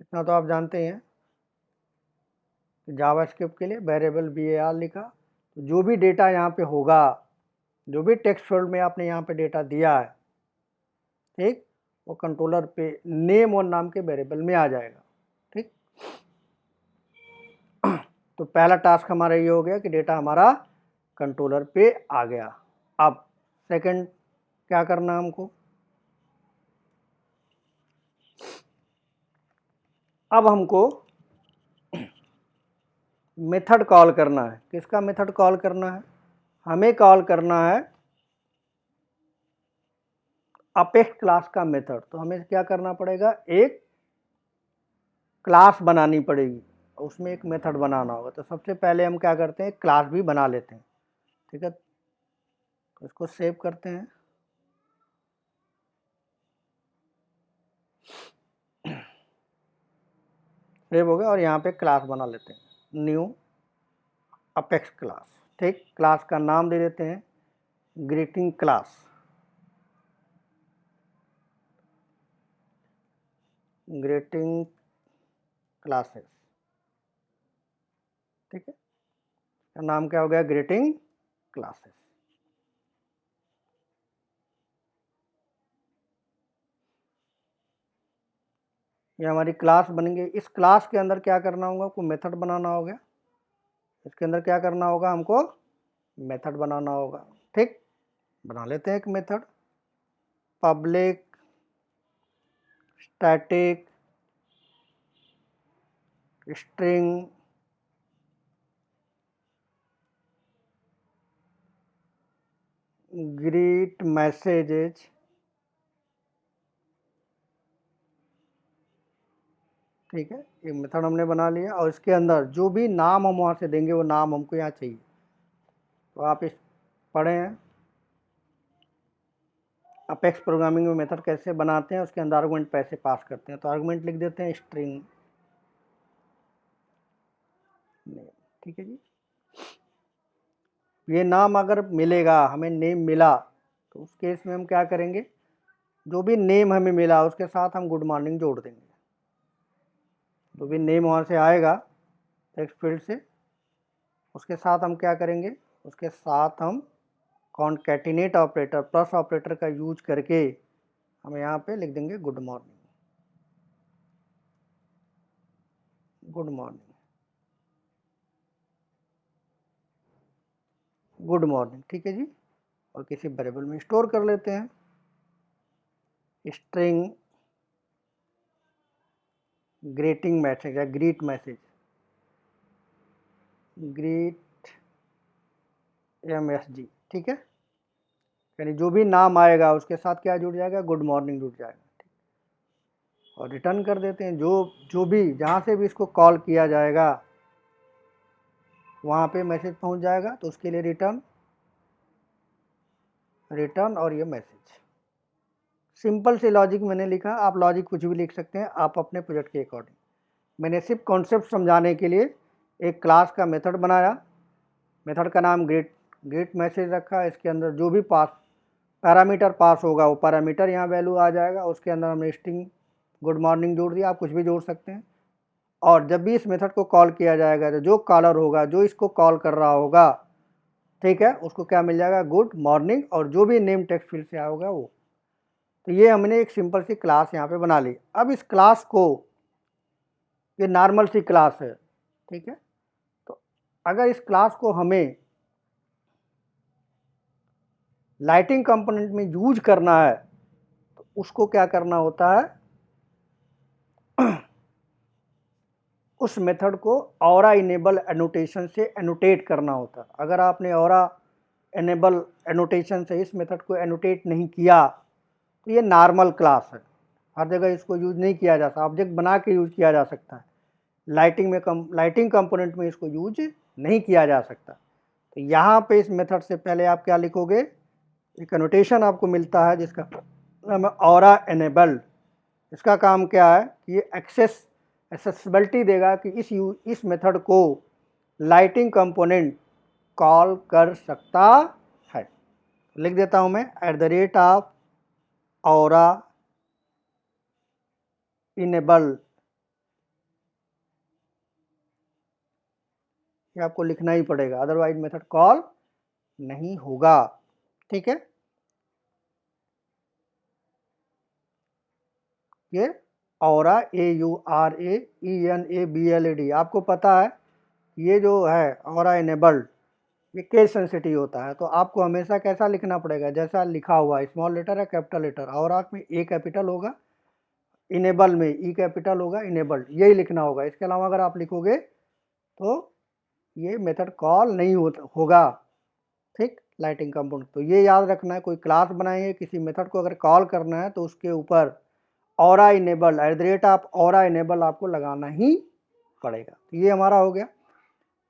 इतना तो आप जानते हैं जावास्क्रिप्ट के लिए वेरिएबल var लिखा। तो जो भी डेटा यहाँ पे होगा, जो भी टेक्स्ट फील्ड में आपने यहाँ पे डेटा दिया है, ठीक, वो कंट्रोलर पे नेम और नाम के वेरिएबल में आ जाएगा, ठीक। तो पहला टास्क हमारा ये हो गया कि डेटा हमारा कंट्रोलर पे आ गया। अब सेकंड क्या करना है हमको, अब हमको मेथड कॉल करना है। किसका मेथड कॉल करना है, हमें कॉल करना है अपेक्स क्लास का मेथड। तो हमें क्या करना पड़ेगा, एक क्लास बनानी पड़ेगी, उसमें एक मेथड बनाना होगा। तो सबसे पहले हम क्या करते हैं, क्लास भी बना लेते हैं, ठीक है। तो इसको सेव करते हैं। सेव हो गया और यहाँ पे क्लास बना लेते हैं, न्यू अपेक्स क्लास, ठीक। क्लास का नाम दे देते हैं ग्रीटिंग क्लास, ग्रीटिंग क्लासेस, ठीक है। नाम क्या हो गया, ग्रीटिंग क्लासेस। ये हमारी क्लास बन गई। इस क्लास के अंदर क्या करना होगा, आपको मेथड बनाना होगा। इसके अंदर क्या करना होगा, हमको मेथड बनाना होगा, ठीक। बना लेते हैं एक method, public static string greet messages, ठीक है। ये मेथड हमने बना लिया और इसके अंदर जो भी नाम हम वहाँ से देंगे वो नाम हमको यहाँ चाहिए। तो आप इस पढ़े हैं अपेक्स प्रोग्रामिंग में मेथड कैसे बनाते हैं, उसके अंदर आर्गुमेंट कैसे पास करते हैं। तो आर्गुमेंट लिख देते हैं स्ट्रिंग नेम, ठीक है जी। ये नाम अगर मिलेगा, हमें नेम मिला, तो उस केस में हम क्या करेंगे, जो भी नेम हमें मिला उसके साथ हम गुड मॉर्निंग जोड़ देंगे। जो भी नेम वहाँ से आएगा टेक्स्ट फील्ड से, उसके साथ हम क्या करेंगे, उसके साथ हम कॉन्कैटिनेट ऑपरेटर, प्लस ऑपरेटर का यूज करके हम यहाँ पे लिख देंगे good morning, good morning, good morning, ठीक है जी। और किसी वेरिएबल में स्टोर कर लेते हैं, स्ट्रिंग ग्रीटिंग मैसेज या ग्रीट मैसेज, ग्रीट MSG, ठीक है। यानी जो भी नाम आएगा उसके साथ क्या जुड़ जाएगा, गुड मॉर्निंग जुड़ जाएगा। और रिटर्न कर देते हैं, जो भी जहाँ से भी इसको कॉल किया जाएगा वहाँ पे मैसेज पहुँच जाएगा, तो उसके लिए रिटर्न, रिटर्न और ये मैसेज। सिंपल से लॉजिक मैंने लिखा, आप लॉजिक कुछ भी लिख सकते हैं आप अपने प्रोजेक्ट के अकॉर्डिंग। मैंने सिर्फ कॉन्सेप्ट समझाने के लिए एक क्लास का मेथड बनाया, मेथड का नाम ग्रीट मैसेज रखा, इसके अंदर जो भी पैरामीटर पास होगा वो पैरामीटर यहाँ वैल्यू आ जाएगा, उसके अंदर हमने स्ट्रिंग गुड मॉर्निंग जोड़ दिया, आप कुछ भी जोड़ सकते हैं। और जब भी इस मेथड को कॉल किया जाएगा तो जो कॉलर होगा, जो इसको कॉल कर रहा होगा, ठीक है, उसको क्या मिल जाएगा, गुड मॉर्निंग, और जो भी नेम टेक्स्ट फील्ड से आया होगा वो। तो ये हमने एक सिंपल सी क्लास यहाँ पे बना ली। अब इस क्लास को, ये नॉर्मल सी क्लास है, ठीक है, तो अगर इस क्लास को हमें लाइटिंग कंपोनेंट में यूज करना है तो उसको क्या करना होता है, उस मेथड को ऑरा इनेबल एनोटेशन से एनोटेट करना होता है। अगर आपने ऑरा इनेबल एनोटेशन से इस मेथड को एनोटेट नहीं किया तो ये नॉर्मल क्लास है, हर जगह इसको यूज नहीं किया जा सकता, ऑब्जेक्ट बना के यूज किया जा सकता है, लाइटिंग कंपोनेंट में इसको यूज नहीं किया जा सकता। तो यहाँ पे इस मेथड से पहले आप क्या लिखोगे, एक एनोटेशन आपको मिलता है जिसका नाम है ऑरा इनेबल। इसका काम क्या है कि ये एक्सेसिबिलिटी देगा कि इस मेथड को लाइटिंग कंपोनेंट कॉल कर सकता है। लिख देता हूँ मैं, @ ऑरा इनेबल, ये आपको लिखना ही पड़ेगा, अदरवाइज मेथड कॉल नहीं होगा, ठीक है। ये ऑरा AURAENABLED, आपको पता है ये जो है ऑरा इनेबल्ड, ये केस सेंसिटिव होता है, तो आपको हमेशा कैसा लिखना पड़ेगा, जैसा लिखा हुआ है, स्मॉल लेटर या कैपिटल लेटर, ऑरा में ए कैपिटल होगा, इनेबल में ई कैपिटल होगा, इनेबल्ड, यही लिखना होगा। इसके अलावा अगर आप लिखोगे तो ये मेथड कॉल नहीं होगा, ठीक, लाइटिंग कंपोनेंट। तो ये याद रखना है, कोई क्लास बनाएंगे, किसी मेथड को अगर कॉल करना है तो उसके ऊपर ऑरा इनेबल, ऑरा इनेबल आपको लगाना ही पड़ेगा। तो ये हमारा हो गया।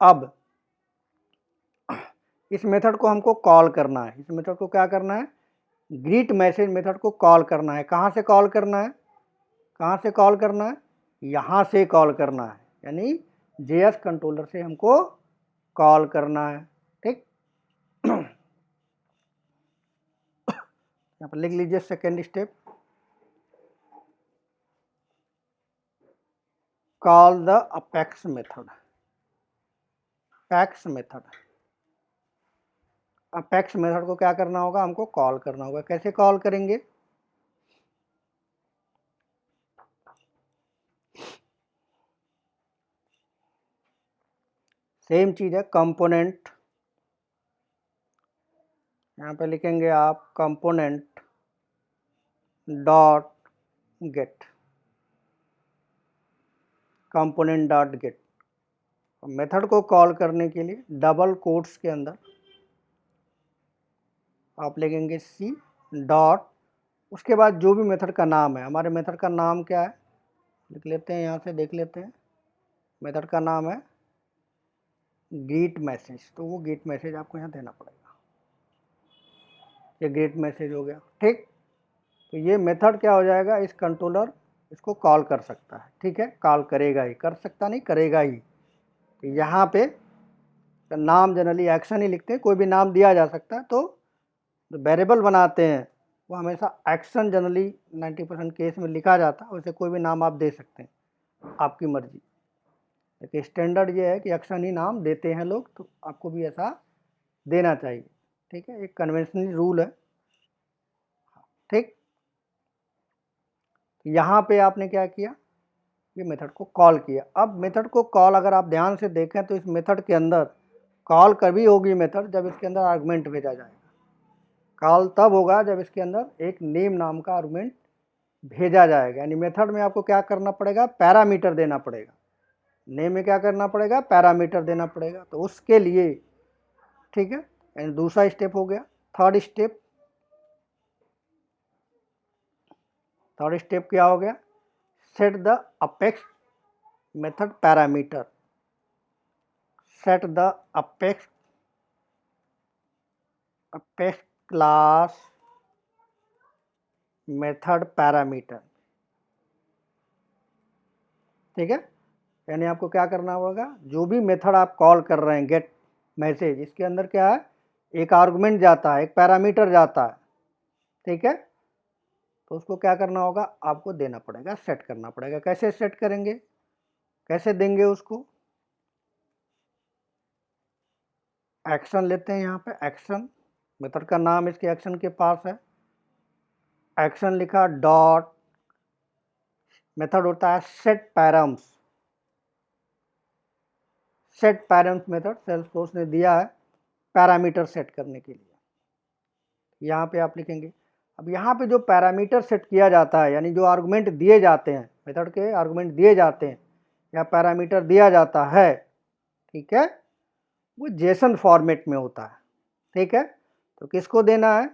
अब इस मेथड को हमको कॉल करना है, इस मेथड को क्या करना है, ग्रीट मैसेज मेथड को कॉल करना है। कहाँ से कॉल करना है, कहाँ से कॉल करना है, यहाँ से कॉल करना है, यानी JS कंट्रोलर से हमको कॉल करना है, ठीक। यहाँ पर लिख लीजिए second step, call the apex method, apex method, apex method को क्या करना होगा, हमको कॉल करना होगा। कैसे कॉल करेंगे, सेम चीज़ है, कंपोनेंट, यहाँ पे लिखेंगे आप component dot gate, component dot gate. Method को कॉल करने के लिए डबल कोट्स के अंदर आप लिखेंगे सी डॉट, उसके बाद जो भी मेथड का नाम है, हमारे मेथड का नाम क्या है, लिख लेते हैं, यहाँ से देख लेते हैं, मेथड का नाम है गेट मैसेज, तो वो गेट मैसेज आपको यहाँ देना पड़ेगा। ये गेट मैसेज हो गया, ठीक। तो ये मेथड क्या हो जाएगा, इस कंट्रोलर इसको कॉल कर सकता है, ठीक है, कॉल करेगा ही, कर सकता नहीं, करेगा ही। यहाँ पे नाम जनरली एक्शन ही लिखते हैं, कोई भी नाम दिया जा सकता है। तो जो वेरिएबल बनाते हैं वो हमेशा एक्शन जनरली 90% केस में लिखा जाता है। वैसे कोई भी नाम आप दे सकते हैं, आपकी मर्जी। लेकिन स्टैंडर्ड ये है कि एक्शन ही नाम देते हैं लोग, तो आपको भी ऐसा देना चाहिए। ठीक है, एक कन्वेंशनल रूल है। ठीक, यहाँ पे आपने क्या किया, ये मेथड को कॉल किया। अब मेथड को कॉल अगर आप ध्यान से देखें तो इस मेथड के अंदर कॉल कभी होगी मेथड जब इसके अंदर आर्गुमेंट भेजा जाएगा। कॉल तब होगा जब इसके अंदर एक नेम नाम का आर्गुमेंट भेजा जाएगा। यानी मेथड में आपको क्या करना पड़ेगा, पैरामीटर देना पड़ेगा। नेम में क्या करना पड़ेगा, पैरामीटर देना पड़ेगा। तो उसके लिए ठीक है, यानी दूसरा स्टेप हो गया। थर्ड स्टेप क्या हो गया, set the apex method parameter. Set the apex class method parameter. ठीक है, यानी आपको क्या करना होगा, जो भी मेथड आप कॉल कर रहे हैं, गेट मैसेज, इसके अंदर क्या है, एक आर्गुमेंट जाता है, एक पैरामीटर जाता है। ठीक है, तो उसको क्या करना होगा, आपको देना पड़ेगा, सेट करना पड़ेगा। कैसे सेट करेंगे, कैसे देंगे उसको, एक्शन लेते हैं। यहाँ पे एक्शन, मेथड का नाम इसके एक्शन के पास है। एक्शन लिखा, डॉट, मेथड होता है set params. Set params method Salesforce ने दिया है पैरामीटर सेट करने के लिए। यहाँ पे आप लिखेंगे। अब यहाँ पे जो पैरामीटर सेट किया जाता है, यानी जो आर्गुमेंट दिए जाते हैं, मेथड के आर्गुमेंट दिए जाते हैं या पैरामीटर दिया जाता है, ठीक है, वो जेसन फॉर्मेट में होता है। ठीक है, तो किसको देना है,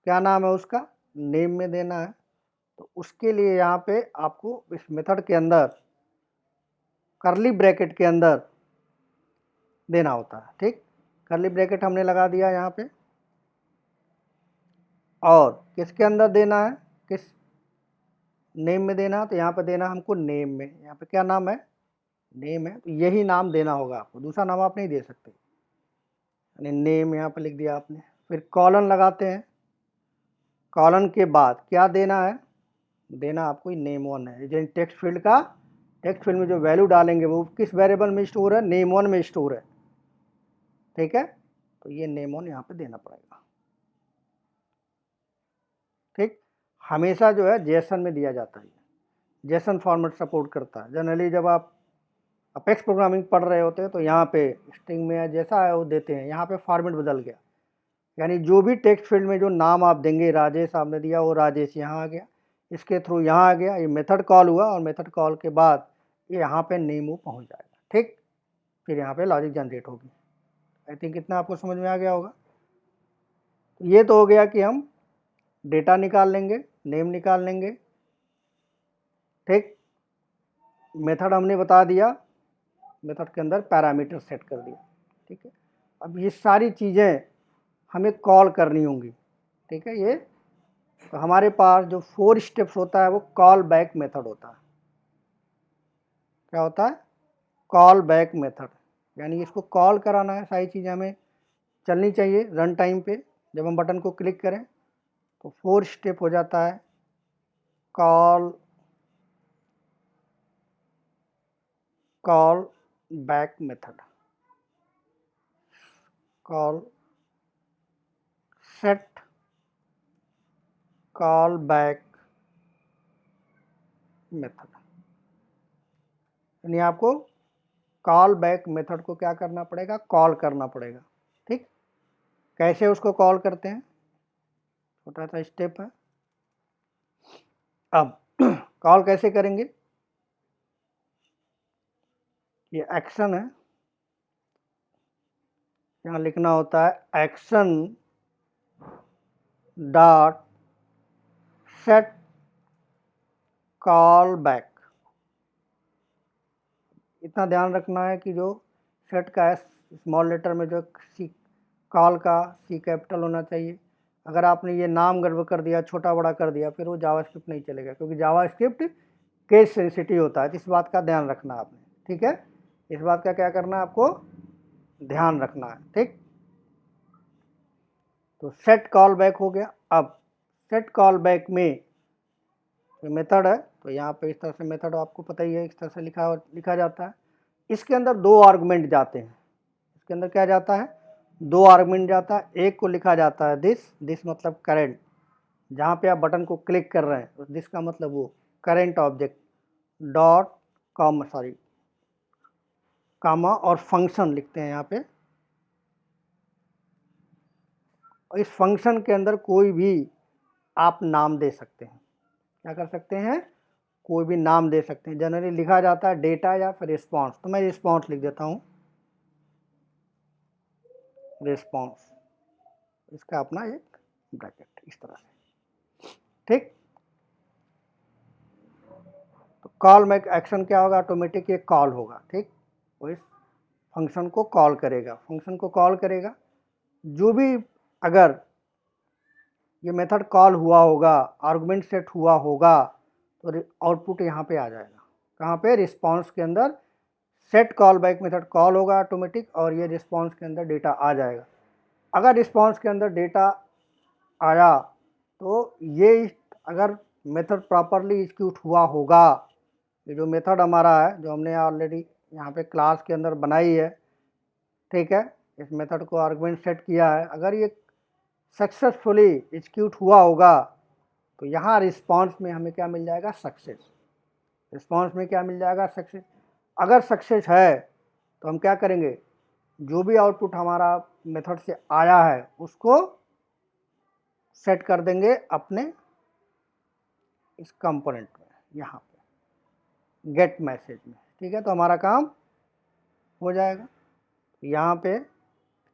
क्या नाम है उसका, नेम में देना है। तो उसके लिए यहाँ पे आपको इस मेथड के अंदर करली ब्रैकेट के अंदर देना होता है। ठीक, करली ब्रैकेट हमने लगा दिया यहाँ पे, और किसके अंदर देना है, किस नेम में देना, तो यहाँ पे देना हमको नेम में। यहाँ पे क्या नाम है, नेम है, तो यही नाम देना होगा आपको, दूसरा नाम आप नहीं दे सकते। यानी नेम यहाँ पे लिख दिया आपने। फिर कॉलन लगाते हैं। कॉलन के बाद क्या देना है, देना आपको नेम वन है। जो टेक्स्ट फील्ड का, टेक्स्ट फील्ड में जो वैल्यू डालेंगे वो किस वेरिएबल में स्टोर है, नेम वन में स्टोर है। ठीक है, तो ये नेम वन यहाँ पे देना पड़ेगा। ठीक, हमेशा जो है जेसन में दिया जाता है, जेसन फॉर्मेट सपोर्ट करता है। जनरली जब आप अपेक्स प्रोग्रामिंग पढ़ रहे होते हैं तो यहाँ पे स्ट्रिंग में जैसा है वो देते हैं, यहाँ पे फॉर्मेट बदल गया। यानी जो भी टेक्स्ट फील्ड में जो नाम आप देंगे, राजेश आपने दिया, वो राजेश यहाँ आ गया, इसके थ्रू यहाँ आ गया, ये मेथड कॉल हुआ, और मेथड कॉल के बाद ये यहाँ पे नेम वो पहुँच जाएगा। ठीक, फिर यहाँ पे लॉजिक जनरेट होगी। आई थिंक इतना आपको समझ में आ गया होगा। ये तो हो गया कि हम डेटा निकाल लेंगे, नेम निकाल लेंगे। ठीक, मेथड हमने बता दिया, मेथड के अंदर पैरामीटर सेट कर दिया। ठीक है, अब ये सारी चीज़ें हमें कॉल करनी होंगी। ठीक है, ये तो हमारे पास जो 4 स्टेप्स होता है वो कॉल बैक मेथड होता है। क्या होता है, कॉल बैक मेथड। यानी इसको कॉल कराना है, सारी चीज़ें हमें चलनी चाहिए रन टाइम पे। जब हम बटन को क्लिक करें तो 4 स्टेप हो जाता है, call back method, call set call back method. यानी आपको कॉल बैक मेथड को क्या करना पड़ेगा, कॉल करना पड़ेगा। ठीक, कैसे उसको कॉल करते हैं, छोटा सा स्टेप है। अब कॉल कैसे करेंगे, ये एक्शन है, यहाँ लिखना होता है action dot set call back. इतना ध्यान रखना है कि जो सेट का एस स्मॉल लेटर में जो सी, कॉल का सी कैपिटल होना चाहिए। अगर आपने ये नाम गड़बड़ कर दिया, छोटा बड़ा कर दिया, फिर वो जावास्क्रिप्ट नहीं चलेगा, क्योंकि जावास्क्रिप्ट केस सेंसिटिव होता है। तो इस बात का ध्यान रखना आपने। ठीक है, इस बात का क्या करना है आपको ध्यान रखना है, ठीक। तो सेट कॉल बैक हो गया। अब सेट कॉल बैक में मेथड है, तो यहाँ पे इस तरह से मेथड आपको पता ही है, इस तरह से लिखा जाता है। इसके अंदर दो आर्गुमेंट जाते हैं, इसके अंदर क्या जाता है, दो आर्गुमेंट जाता है। एक को लिखा जाता है दिस मतलब करेंट, जहाँ पे आप बटन को क्लिक कर रहे हैं दिस का मतलब वो करेंट ऑब्जेक्ट डॉट कामा और फंक्शन लिखते हैं यहाँ पे। और इस फंक्शन के अंदर कोई भी आप नाम दे सकते हैं, क्या कर सकते हैं, कोई भी नाम दे सकते हैं। जनरली लिखा जाता है डेटा या फिर रिस्पॉन्स, तो मैं रिस्पॉन्स लिख देता हूँ, रिस्पॉन्स, इसका अपना एक ब्रैकेट इस तरह से, ठीक। तो कॉल में एक्शन क्या होगा, ऑटोमेटिक ये कॉल होगा, ठीक। वो इस फंक्शन को कॉल करेगा, फंक्शन को कॉल करेगा। जो भी अगर ये मेथड कॉल हुआ होगा, आर्गुमेंट सेट हुआ होगा, तो आउटपुट यहाँ पे आ जाएगा, कहाँ पे, रिस्पॉन्स के अंदर। Set call back method call होगा ऑटोमेटिक, और ये रिस्पॉन्स के अंदर डेटा आ जाएगा। अगर रिस्पॉन्स के अंदर डेटा आया तो ये अगर मेथड प्रॉपरली एग्जीक्यूट हुआ होगा, ये जो मेथड हमारा है जो हमने ऑलरेडी यहाँ पे क्लास के अंदर बनाई है, ठीक है, इस मेथड को आर्गुमेंट सेट किया है, अगर ये सक्सेसफुली एग्जीक्यूट हुआ होगा तो यहाँ रिस्पॉन्स में हमें क्या मिल जाएगा, सक्सेस। रिस्पॉन्स में क्या मिल जाएगा, सक्सेस। अगर सक्सेस है तो हम क्या करेंगे, जो भी आउटपुट हमारा मेथड से आया है उसको सेट कर देंगे अपने इस कंपोनेंट में, यहाँ पे गेट मैसेज में, ठीक है। तो हमारा काम हो जाएगा। यहाँ पे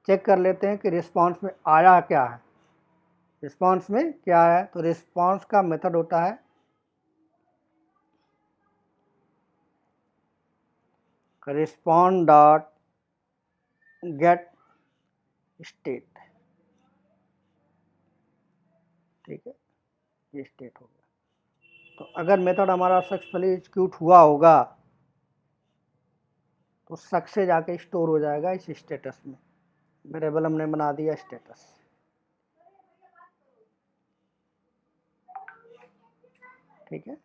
चेक कर लेते हैं कि रिस्पॉन्स में आया क्या है। रिस्पॉन्स में क्या है, तो रिस्पॉन्स का मेथड होता है रिस्पॉन्ड डॉट गेट स्टेट, ठीक है, ये स्टेट हो गया। तो अगर मेथड हमारा सक्सेसफुली एग्जीक्यूट हुआ होगा तो सक्सेस जाके स्टोर हो जाएगा इस स्टेटस में, वेरिएबल हमने बना दिया स्टेटस, ठीक है।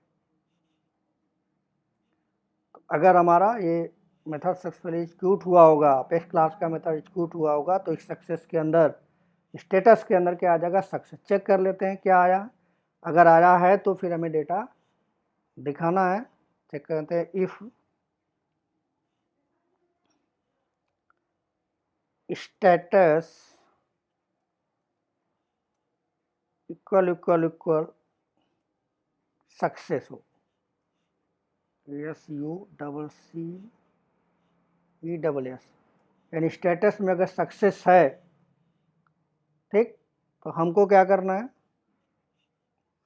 तो अगर हमारा ये मेथड सक्सेसफुली एग्जीक्यूट हुआ होगा, अपेक्स क्लास का मेथड एग्जीक्यूट हुआ होगा, तो इस सक्सेस के अंदर स्टेटस के अंदर क्या आ जाएगा, सक्सेस। चेक कर लेते हैं क्या आया, अगर आया है तो फिर हमें डेटा दिखाना है। चेक करते हैं, इफ स्टेटस इक्वल सक्सेस हो, SUCCESS, यानी स्टेटस में अगर सक्सेस है, ठीक, तो हमको क्या करना है,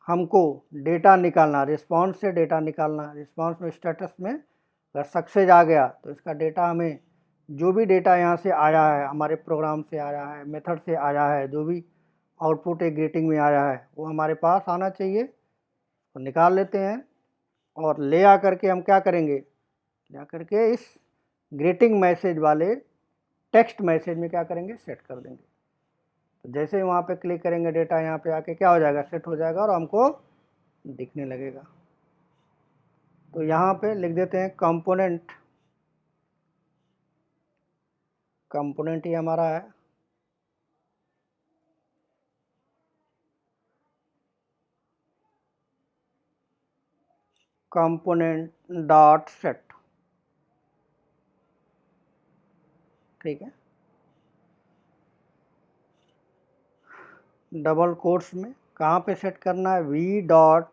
हमको डेटा निकालना, रिस्पॉन्स से डेटा निकालना। रिस्पॉन्स में स्टेटस में अगर सक्सेस आ गया तो इसका डेटा हमें, जो भी डेटा यहाँ से आया है, हमारे प्रोग्राम से आया है, मेथड से आया है, जो भी आउटपुट एक ग्रीटिंग में आया है वो हमारे पास आना चाहिए। तो निकाल लेते हैं और ले आ करके हम क्या करेंगे, ले आ करके इस ग्रीटिंग मैसेज वाले टेक्स्ट मैसेज में क्या करेंगे, सेट कर देंगे। तो जैसे ही वहाँ पे क्लिक करेंगे डेटा यहाँ पे आके क्या हो जाएगा, सेट हो जाएगा और हमको दिखने लगेगा। तो यहाँ पे लिख देते हैं कंपोनेंट, कंपोनेंट ही हमारा है, कंपोनेंट डॉट सेट, ठीक है। डबल कोट्स में कहाँ पे सेट करना है, वी डॉट,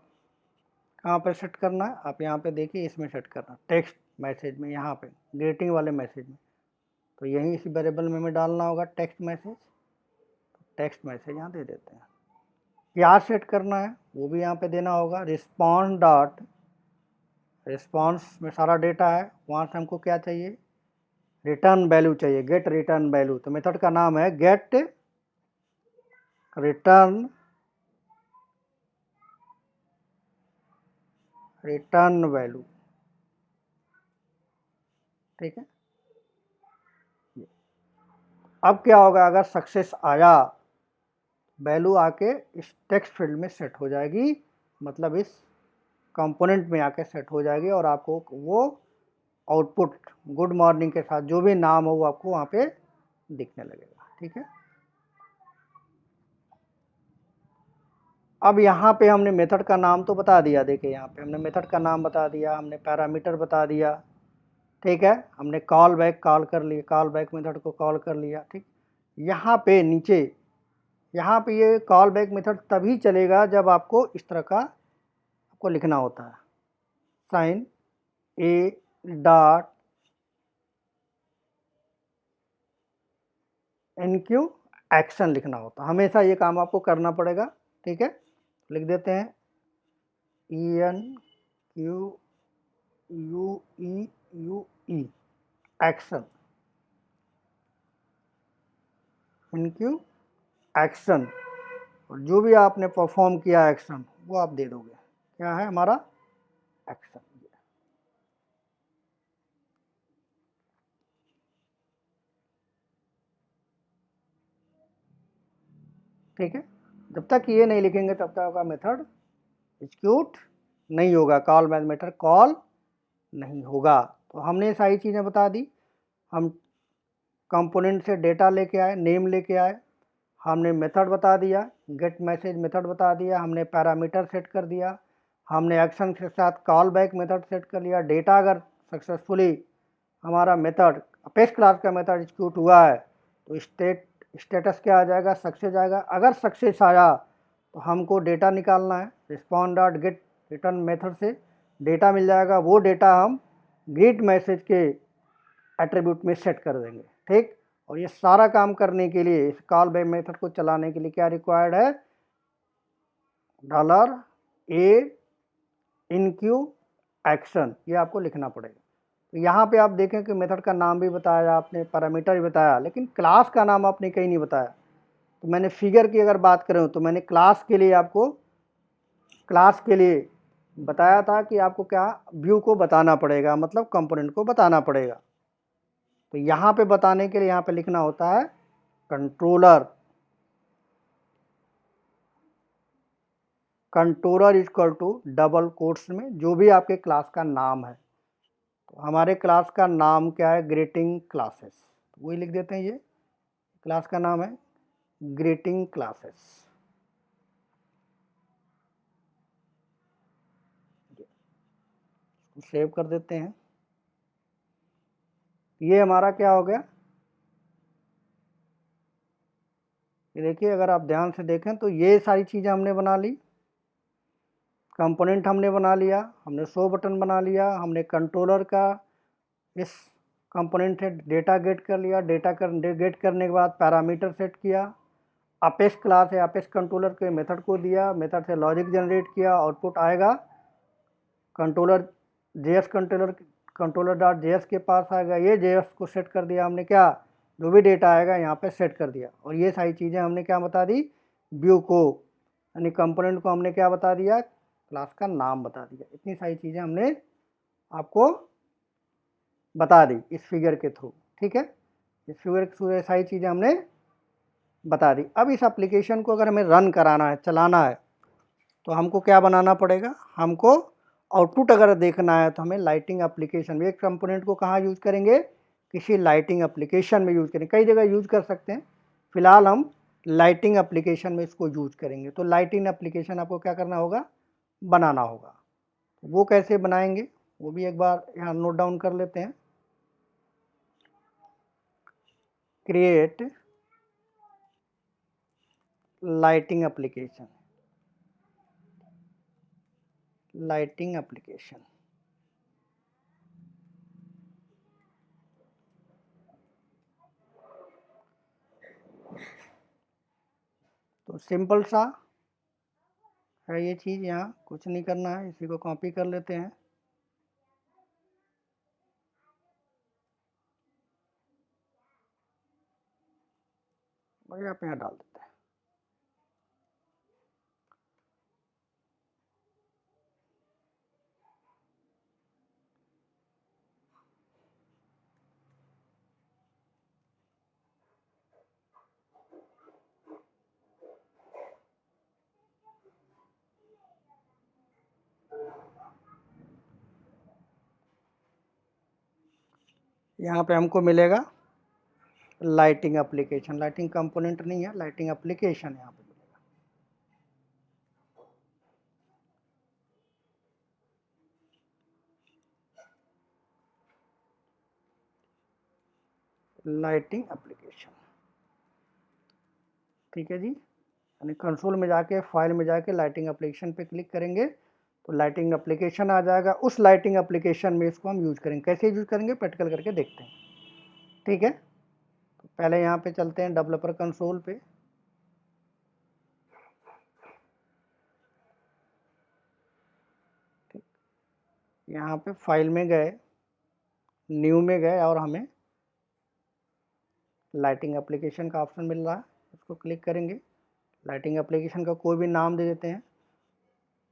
कहाँ पे सेट करना है, आप यहाँ पे देखिए, इसमें सेट करना, टेक्स्ट मैसेज में, यहाँ पे ग्रीटिंग वाले मैसेज में। तो यहीं इसी वेरिएबल में हमें डालना होगा टेक्स्ट मैसेज, टेक्स्ट मैसेज यहाँ दे देते हैं। क्या सेट करना है वो भी यहाँ पे देना होगा, रिस्पॉन्स डॉट, रिस्पॉन्स में सारा डेटा है, वहाँ से हमको क्या चाहिए, रिटर्न वैल्यू चाहिए, गेट रिटर्न वैल्यू। तो मेथड का नाम है गेट रिटर्न, रिटर्न वैल्यू, ठीक है। अब क्या होगा, अगर सक्सेस आया वैल्यू आके इस टेक्स्ट फील्ड में सेट हो जाएगी, मतलब इस कंपोनेंट में आके सेट हो जाएगी और आपको वो आउटपुट गुड मॉर्निंग के साथ जो भी नाम हो वो आपको वहाँ पे दिखने लगेगा। ठीक है, अब यहाँ पे हमने मेथड का नाम तो बता दिया, देखिए यहाँ पे हमने मेथड का नाम बता दिया, हमने पैरामीटर बता दिया। ठीक है, हमने कॉल बैक कॉल कर लिया, कॉल बैक मेथड को कॉल कर लिया। ठीक, यहाँ पे नीचे यहाँ पे ये कॉल बैक मेथड तभी चलेगा जब आपको इस तरह का आपको लिखना होता है, sign A dot enqueue action लिखना होता है, हमेशा ये काम आपको करना पड़ेगा। ठीक है, लिख देते हैं E N Q U E U E action, enqueue action, और जो भी आपने परफॉर्म किया एक्शन वो आप दे दोगे, क्या है हमारा एक्शन। ठीक है, जब तक ये नहीं लिखेंगे तब तक आपका मेथड एग्जीक्यूट नहीं होगा, कॉल बैक मेथड कॉल नहीं होगा। तो हमने ये सारी चीज़ें बता दी, हम कंपोनेंट से डेटा लेके आए, नेम लेके आए, हमने मेथड बता दिया, गेट मैसेज मेथड बता दिया, हमने पैरामीटर सेट कर दिया, हमने एक्शन के साथ कॉल बैक मेथड सेट कर लिया। डेटा अगर सक्सेसफुली हमारा मेथड अपेक्स क्लास का मेथड एग्जीक्यूट हुआ है तो स्टेटस क्या आ जाएगा, सक्सेस आएगा। अगर सक्सेस आया तो हमको डेटा निकालना है, respond dot gate return method से डेटा मिल जाएगा, वो डेटा हम गेट मैसेज के एट्रीब्यूट में सेट कर देंगे। ठीक, और ये सारा काम करने के लिए, इस कॉल बैक मेथड को चलाने के लिए क्या रिक्वायर्ड है, dollar A in Q action, ये आपको लिखना पड़ेगा। तो यहाँ पे आप देखें कि मेथड का नाम भी बताया आपने, पैरामीटर भी बताया, लेकिन क्लास का नाम आपने कहीं नहीं बताया। तो मैंने फिगर की अगर बात करूँ तो मैंने क्लास के लिए आपको क्लास के लिए बताया था कि आपको क्या व्यू को बताना पड़ेगा, मतलब कंपोनेंट को बताना पड़ेगा। तो यहाँ पे बताने के लिए यहाँ पे लिखना होता है controller, controller equal to double quotes में जो भी आपके क्लास का नाम है। तो हमारे क्लास का नाम क्या है, ग्रीटिंग क्लासेस, तो वही लिख देते हैं, ये क्लास का नाम है ग्रीटिंग क्लासेस। सेव कर देते हैं, ये हमारा क्या हो गया, ये देखिए अगर आप ध्यान से देखें तो ये सारी चीज़ें हमने बना ली, कंपोनेंट हमने बना लिया, हमने शो बटन बना लिया, हमने कंट्रोलर का इस कंपोनेंट से डेटा गेट कर लिया, गेट करने के बाद पैरामीटर सेट किया, अपेक्स क्लास है, अपेक्स कंट्रोलर के मेथड को दिया, मेथड से लॉजिक जनरेट किया, आउटपुट आएगा controller JS controller dot JS के पास आएगा, ये जेएस को सेट कर दिया हमने, क्या जो भी डेटा आएगा यहाँ पे सेट कर दिया। और ये सारी चीज़ें हमने क्या बता दी, व्यू को यानी कंपोनेंट को हमने क्या बता दिया, क्लास का नाम बता दिया। इतनी सारी चीज़ें हमने आपको बता दी इस फिगर के थ्रू। ठीक है, इस फिगर के थ्रू सारी चीज़ें हमने बता दी। अब इस एप्लीकेशन को अगर हमें रन कराना है, चलाना है, तो हमको क्या बनाना पड़ेगा, हमको आउटपुट अगर देखना है तो हमें लाइटिंग एप्लीकेशन में, एक कंपोनेंट को कहाँ यूज़ करेंगे, किसी लाइटिंग एप्लीकेशन में यूज़ करेंगे, कई जगह यूज़ कर सकते हैं, फिलहाल हम लाइटिंग एप्लीकेशन में इसको यूज़ करेंगे। तो लाइटिंग एप्लीकेशन आपको क्या करना होगा, बनाना होगा। वो कैसे बनाएंगे वो भी एक बार यहाँ नोट डाउन कर लेते हैं, create lighting application, lighting application, तो सिंपल सा है ये चीज़, यहाँ कुछ नहीं करना है, इसी को कॉपी कर लेते हैं, और आप यहाँ डाल देते हैं। यहाँ पे हमको मिलेगा लाइटिंग एप्लीकेशन, लाइटिंग कंपोनेंट नहीं है, लाइटिंग एप्लीकेशन यहाँ पे मिलेगा। लाइटिंग एप्लीकेशन, ठीक है जी। यानी कंसोल में जाके, फाइल में जाके लाइटिंग एप्लीकेशन पे क्लिक करेंगे तो लाइटिंग एप्लीकेशन आ जाएगा। उस लाइटिंग एप्लीकेशन में इसको हम यूज करेंगे। कैसे यूज करेंगे प्रैक्टिकल करके देखते हैं, ठीक है। तो पहले यहाँ पे चलते हैं डेवलपर कंसोल पे। ठीक, यहाँ पे फाइल में गए, न्यू में गए और हमें लाइटिंग एप्लीकेशन का ऑप्शन मिल रहा है, इसको क्लिक करेंगे। लाइटिंग एप्लीकेशन का कोई भी नाम दे देते हैं,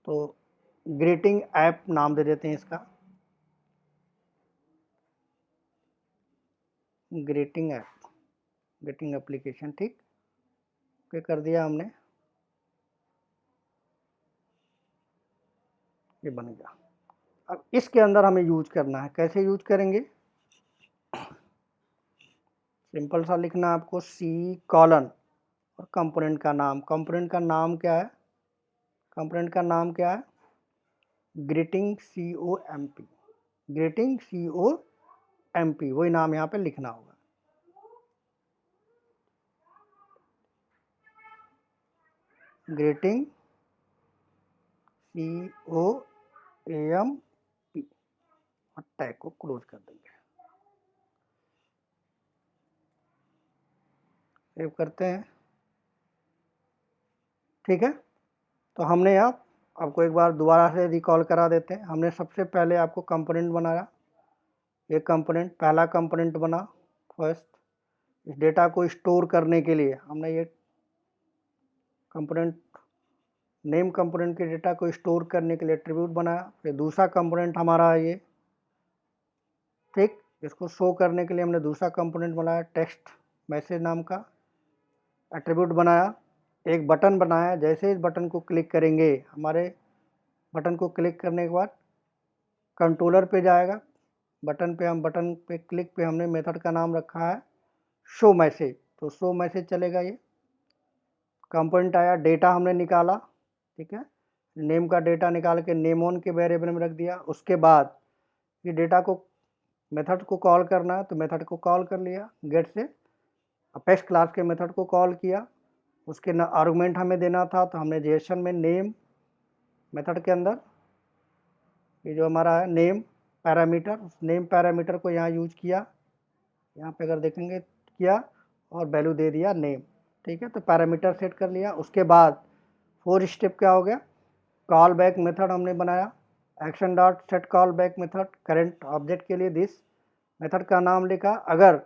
तो ग्रीटिंग ऐप नाम दे देते हैं इसका, ग्रीटिंग ऐप, ग्रीटिंग एप्लीकेशन, ठीक। ओके कर दिया हमने, ये बन गया। अब इसके अंदर हमें यूज करना है। कैसे यूज करेंगे, सिंपल सा लिखना है आपको सी कॉलन और कंपोनेंट का नाम। कंपोनेंट का नाम क्या है, कंपोनेंट का नाम क्या है, ग्रीटिंग COMP, ग्रीटिंग COMP, वही नाम यहाँ पे लिखना होगा। ग्रीटिंग COAMP और टैग को क्लोज कर देंगे। सेव करते हैं, ठीक है। तो हमने यहाँ आपको एक बार दोबारा से रिकॉल करा देते हैं। हमने सबसे पहले आपको कंपोनेंट बनाया, ये कंपोनेंट पहला कंपोनेंट बना फर्स्ट। इस डेटा को स्टोर करने के लिए हमने ये कंपोनेंट, नेम कंपोनेंट के डेटा को स्टोर करने के लिए एट्रीब्यूट बनाया। फिर दूसरा कंपोनेंट हमारा है ये, ठीक। इसको शो करने के लिए हमने दूसरा कंपोनेंट बनाया, टेक्स्ट मैसेज नाम का एट्रीब्यूट बनाया। एक बटन बनाया, जैसे इस बटन को क्लिक करेंगे, हमारे बटन को क्लिक करने के बाद कंट्रोलर पे जाएगा। बटन पे क्लिक पे हमने मेथड का नाम रखा है शो मैसेज, तो शो मैसेज चलेगा। ये कंपोनेंट आया, डेटा हमने निकाला, ठीक है। नेम का डेटा निकाल के नेम ऑन के वेरिएबल में रख दिया। उसके बाद ये डेटा को मेथड को कॉल करना है, तो मेथड को कॉल कर लिया गेट से, अपेक्स क्लास के मेथड को कॉल किया। उसके न आर्गुमेंट हमें देना था, तो हमने जेएसएन में नेम मेथड के अंदर ये जो हमारा है नेम पैरामीटर, उस नेम पैरामीटर को यहाँ यूज किया। यहाँ पे अगर देखेंगे किया और वैल्यू दे दिया नेम, ठीक है। तो पैरामीटर सेट कर लिया। उसके बाद 4 स्टेप क्या हो गया, कॉल बैक मेथड हमने बनाया, action dot set call back method current object के लिए दिस मेथड का नाम लिखा। अगर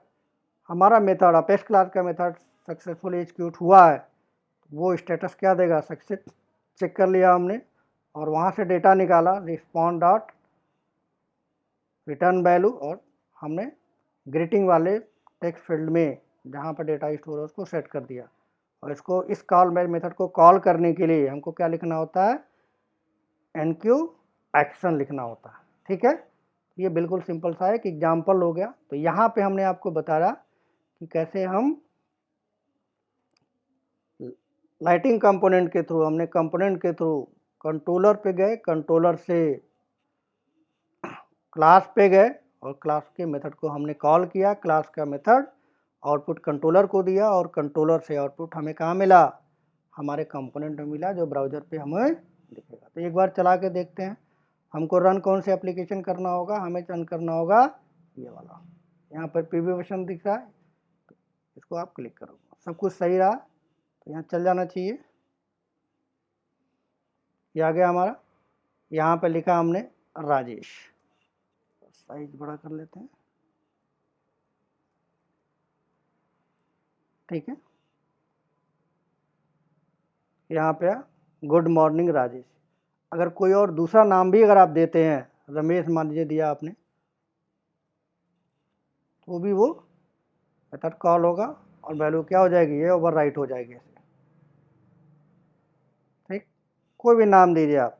हमारा मेथड अपेक्स क्लास का मेथड सक्सेसफुल एग्जीक्यूट हुआ है, वो स्टेटस क्या देगा, सक्सेस चेक कर लिया हमने और वहाँ से डेटा निकाला, रिस्पॉन्ड डॉट रिटर्न वैल्यू, और हमने ग्रीटिंग वाले टेक्स्ट फील्ड में जहाँ पर डेटा स्टोर है उसको सेट कर दिया। और इसको इस कॉल बैक मेथड को कॉल करने के लिए हमको क्या लिखना होता है, NQ एक्शन लिखना होता है, ठीक है। ये बिल्कुल सिंपल सा एक एग्जाम्पल हो गया। तो यहाँ पे हमने आपको बताया कि कैसे हम लाइटिंग कंपोनेंट के थ्रू, हमने कंपोनेंट के थ्रू कंट्रोलर पे गए, कंट्रोलर से क्लास पे गए और क्लास के मेथड को हमने कॉल किया। क्लास का मेथड आउटपुट कंट्रोलर को दिया और कंट्रोलर से आउटपुट हमें कहाँ मिला, हमारे कंपोनेंट में मिला, जो ब्राउज़र पे हमें दिखेगा। तो एक बार चला के देखते हैं। हमको रन कौन से एप्लीकेशन करना होगा, हमें रन करना होगा ये वाला। यहाँ पर पीवी वर्जन दिख रहा है, इसको आप क्लिक करो। सब कुछ सही रहा तो यहाँ चल जाना चाहिए। ये आ गया हमारा, यहाँ पे लिखा हमने राजेश, साइज बड़ा कर लेते हैं, ठीक है। यहाँ पे गुड मॉर्निंग राजेश। अगर कोई और दूसरा नाम भी अगर आप देते हैं, रमेश मान लीजिए दिया आपने, तो भी वो मेथड कॉल होगा और वैल्यू क्या हो जाएगी, ये ओवर राइट हो जाएगी ऐसे, ठीक। कोई भी नाम दीजिए आप,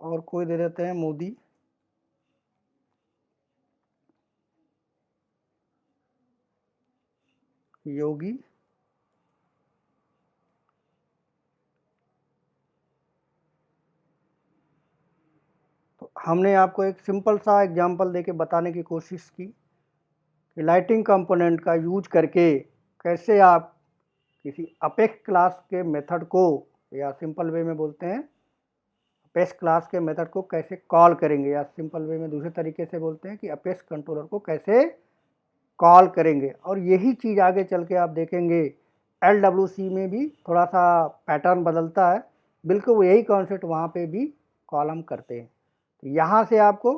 और कोई दे देते हैं मोदी। योगी। तो हमने आपको एक सिंपल सा एग्जांपल देके बताने की कोशिश की कि लाइटिंग कंपोनेंट का यूज करके कैसे आप किसी अपेक्स क्लास के मेथड को, या सिंपल वे में बोलते हैं अपेक्स क्लास के मेथड को कैसे कॉल करेंगे, या सिंपल वे में दूसरे तरीके से बोलते हैं कि अपेक्स कंट्रोलर को कैसे कॉल करेंगे। और यही चीज़ आगे चल के आप देखेंगे LWC में भी थोड़ा सा पैटर्न बदलता है, बिल्कुल यही कॉन्सेप्ट वहाँ पे भी कॉल हम करते हैं। तो यहाँ से आपको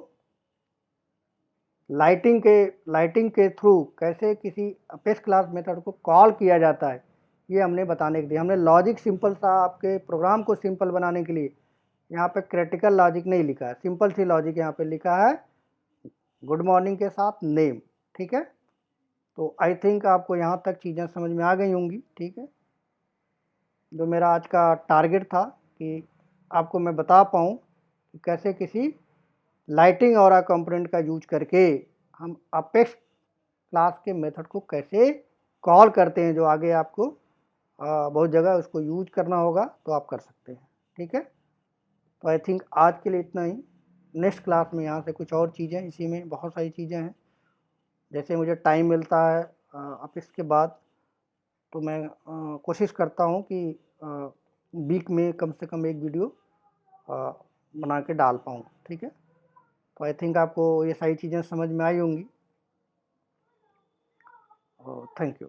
लाइटिंग के थ्रू कैसे किसी अपेक्स क्लास मेथड को कॉल किया जाता है, ये हमने बताने के लिए हमने लॉजिक सिंपल सा आपके प्रोग्राम को सिंपल बनाने के लिए यहाँ पे क्रिटिकल लॉजिक नहीं लिखा है, सिंपल सी लॉजिक यहाँ पे लिखा है गुड मॉर्निंग के साथ नेम। ठीक है, तो आई थिंक आपको यहाँ तक चीज़ें समझ में आ गई होंगी। ठीक है, जो मेरा आज का टारगेट था कि आपको मैं बता पाऊँ कि कैसे किसी लाइटिंग और कंपोनेंट का यूज करके हम अपेक्स क्लास के मेथड को कैसे कॉल करते हैं, जो आगे आपको बहुत जगह उसको यूज करना होगा तो आप कर सकते हैं। ठीक है, तो आई थिंक आज के लिए इतना ही। नेक्स्ट क्लास में यहाँ से कुछ और चीज़ें, इसी में बहुत सारी चीज़ें हैं, जैसे मुझे टाइम मिलता है ऑफिस के बाद तो मैं कोशिश करता हूँ कि वीक में कम से कम एक वीडियो बना के डाल पाऊँ। ठीक है, तो आई थिंक आपको ये सारी चीज़ें समझ में आई होंगी। Thank you.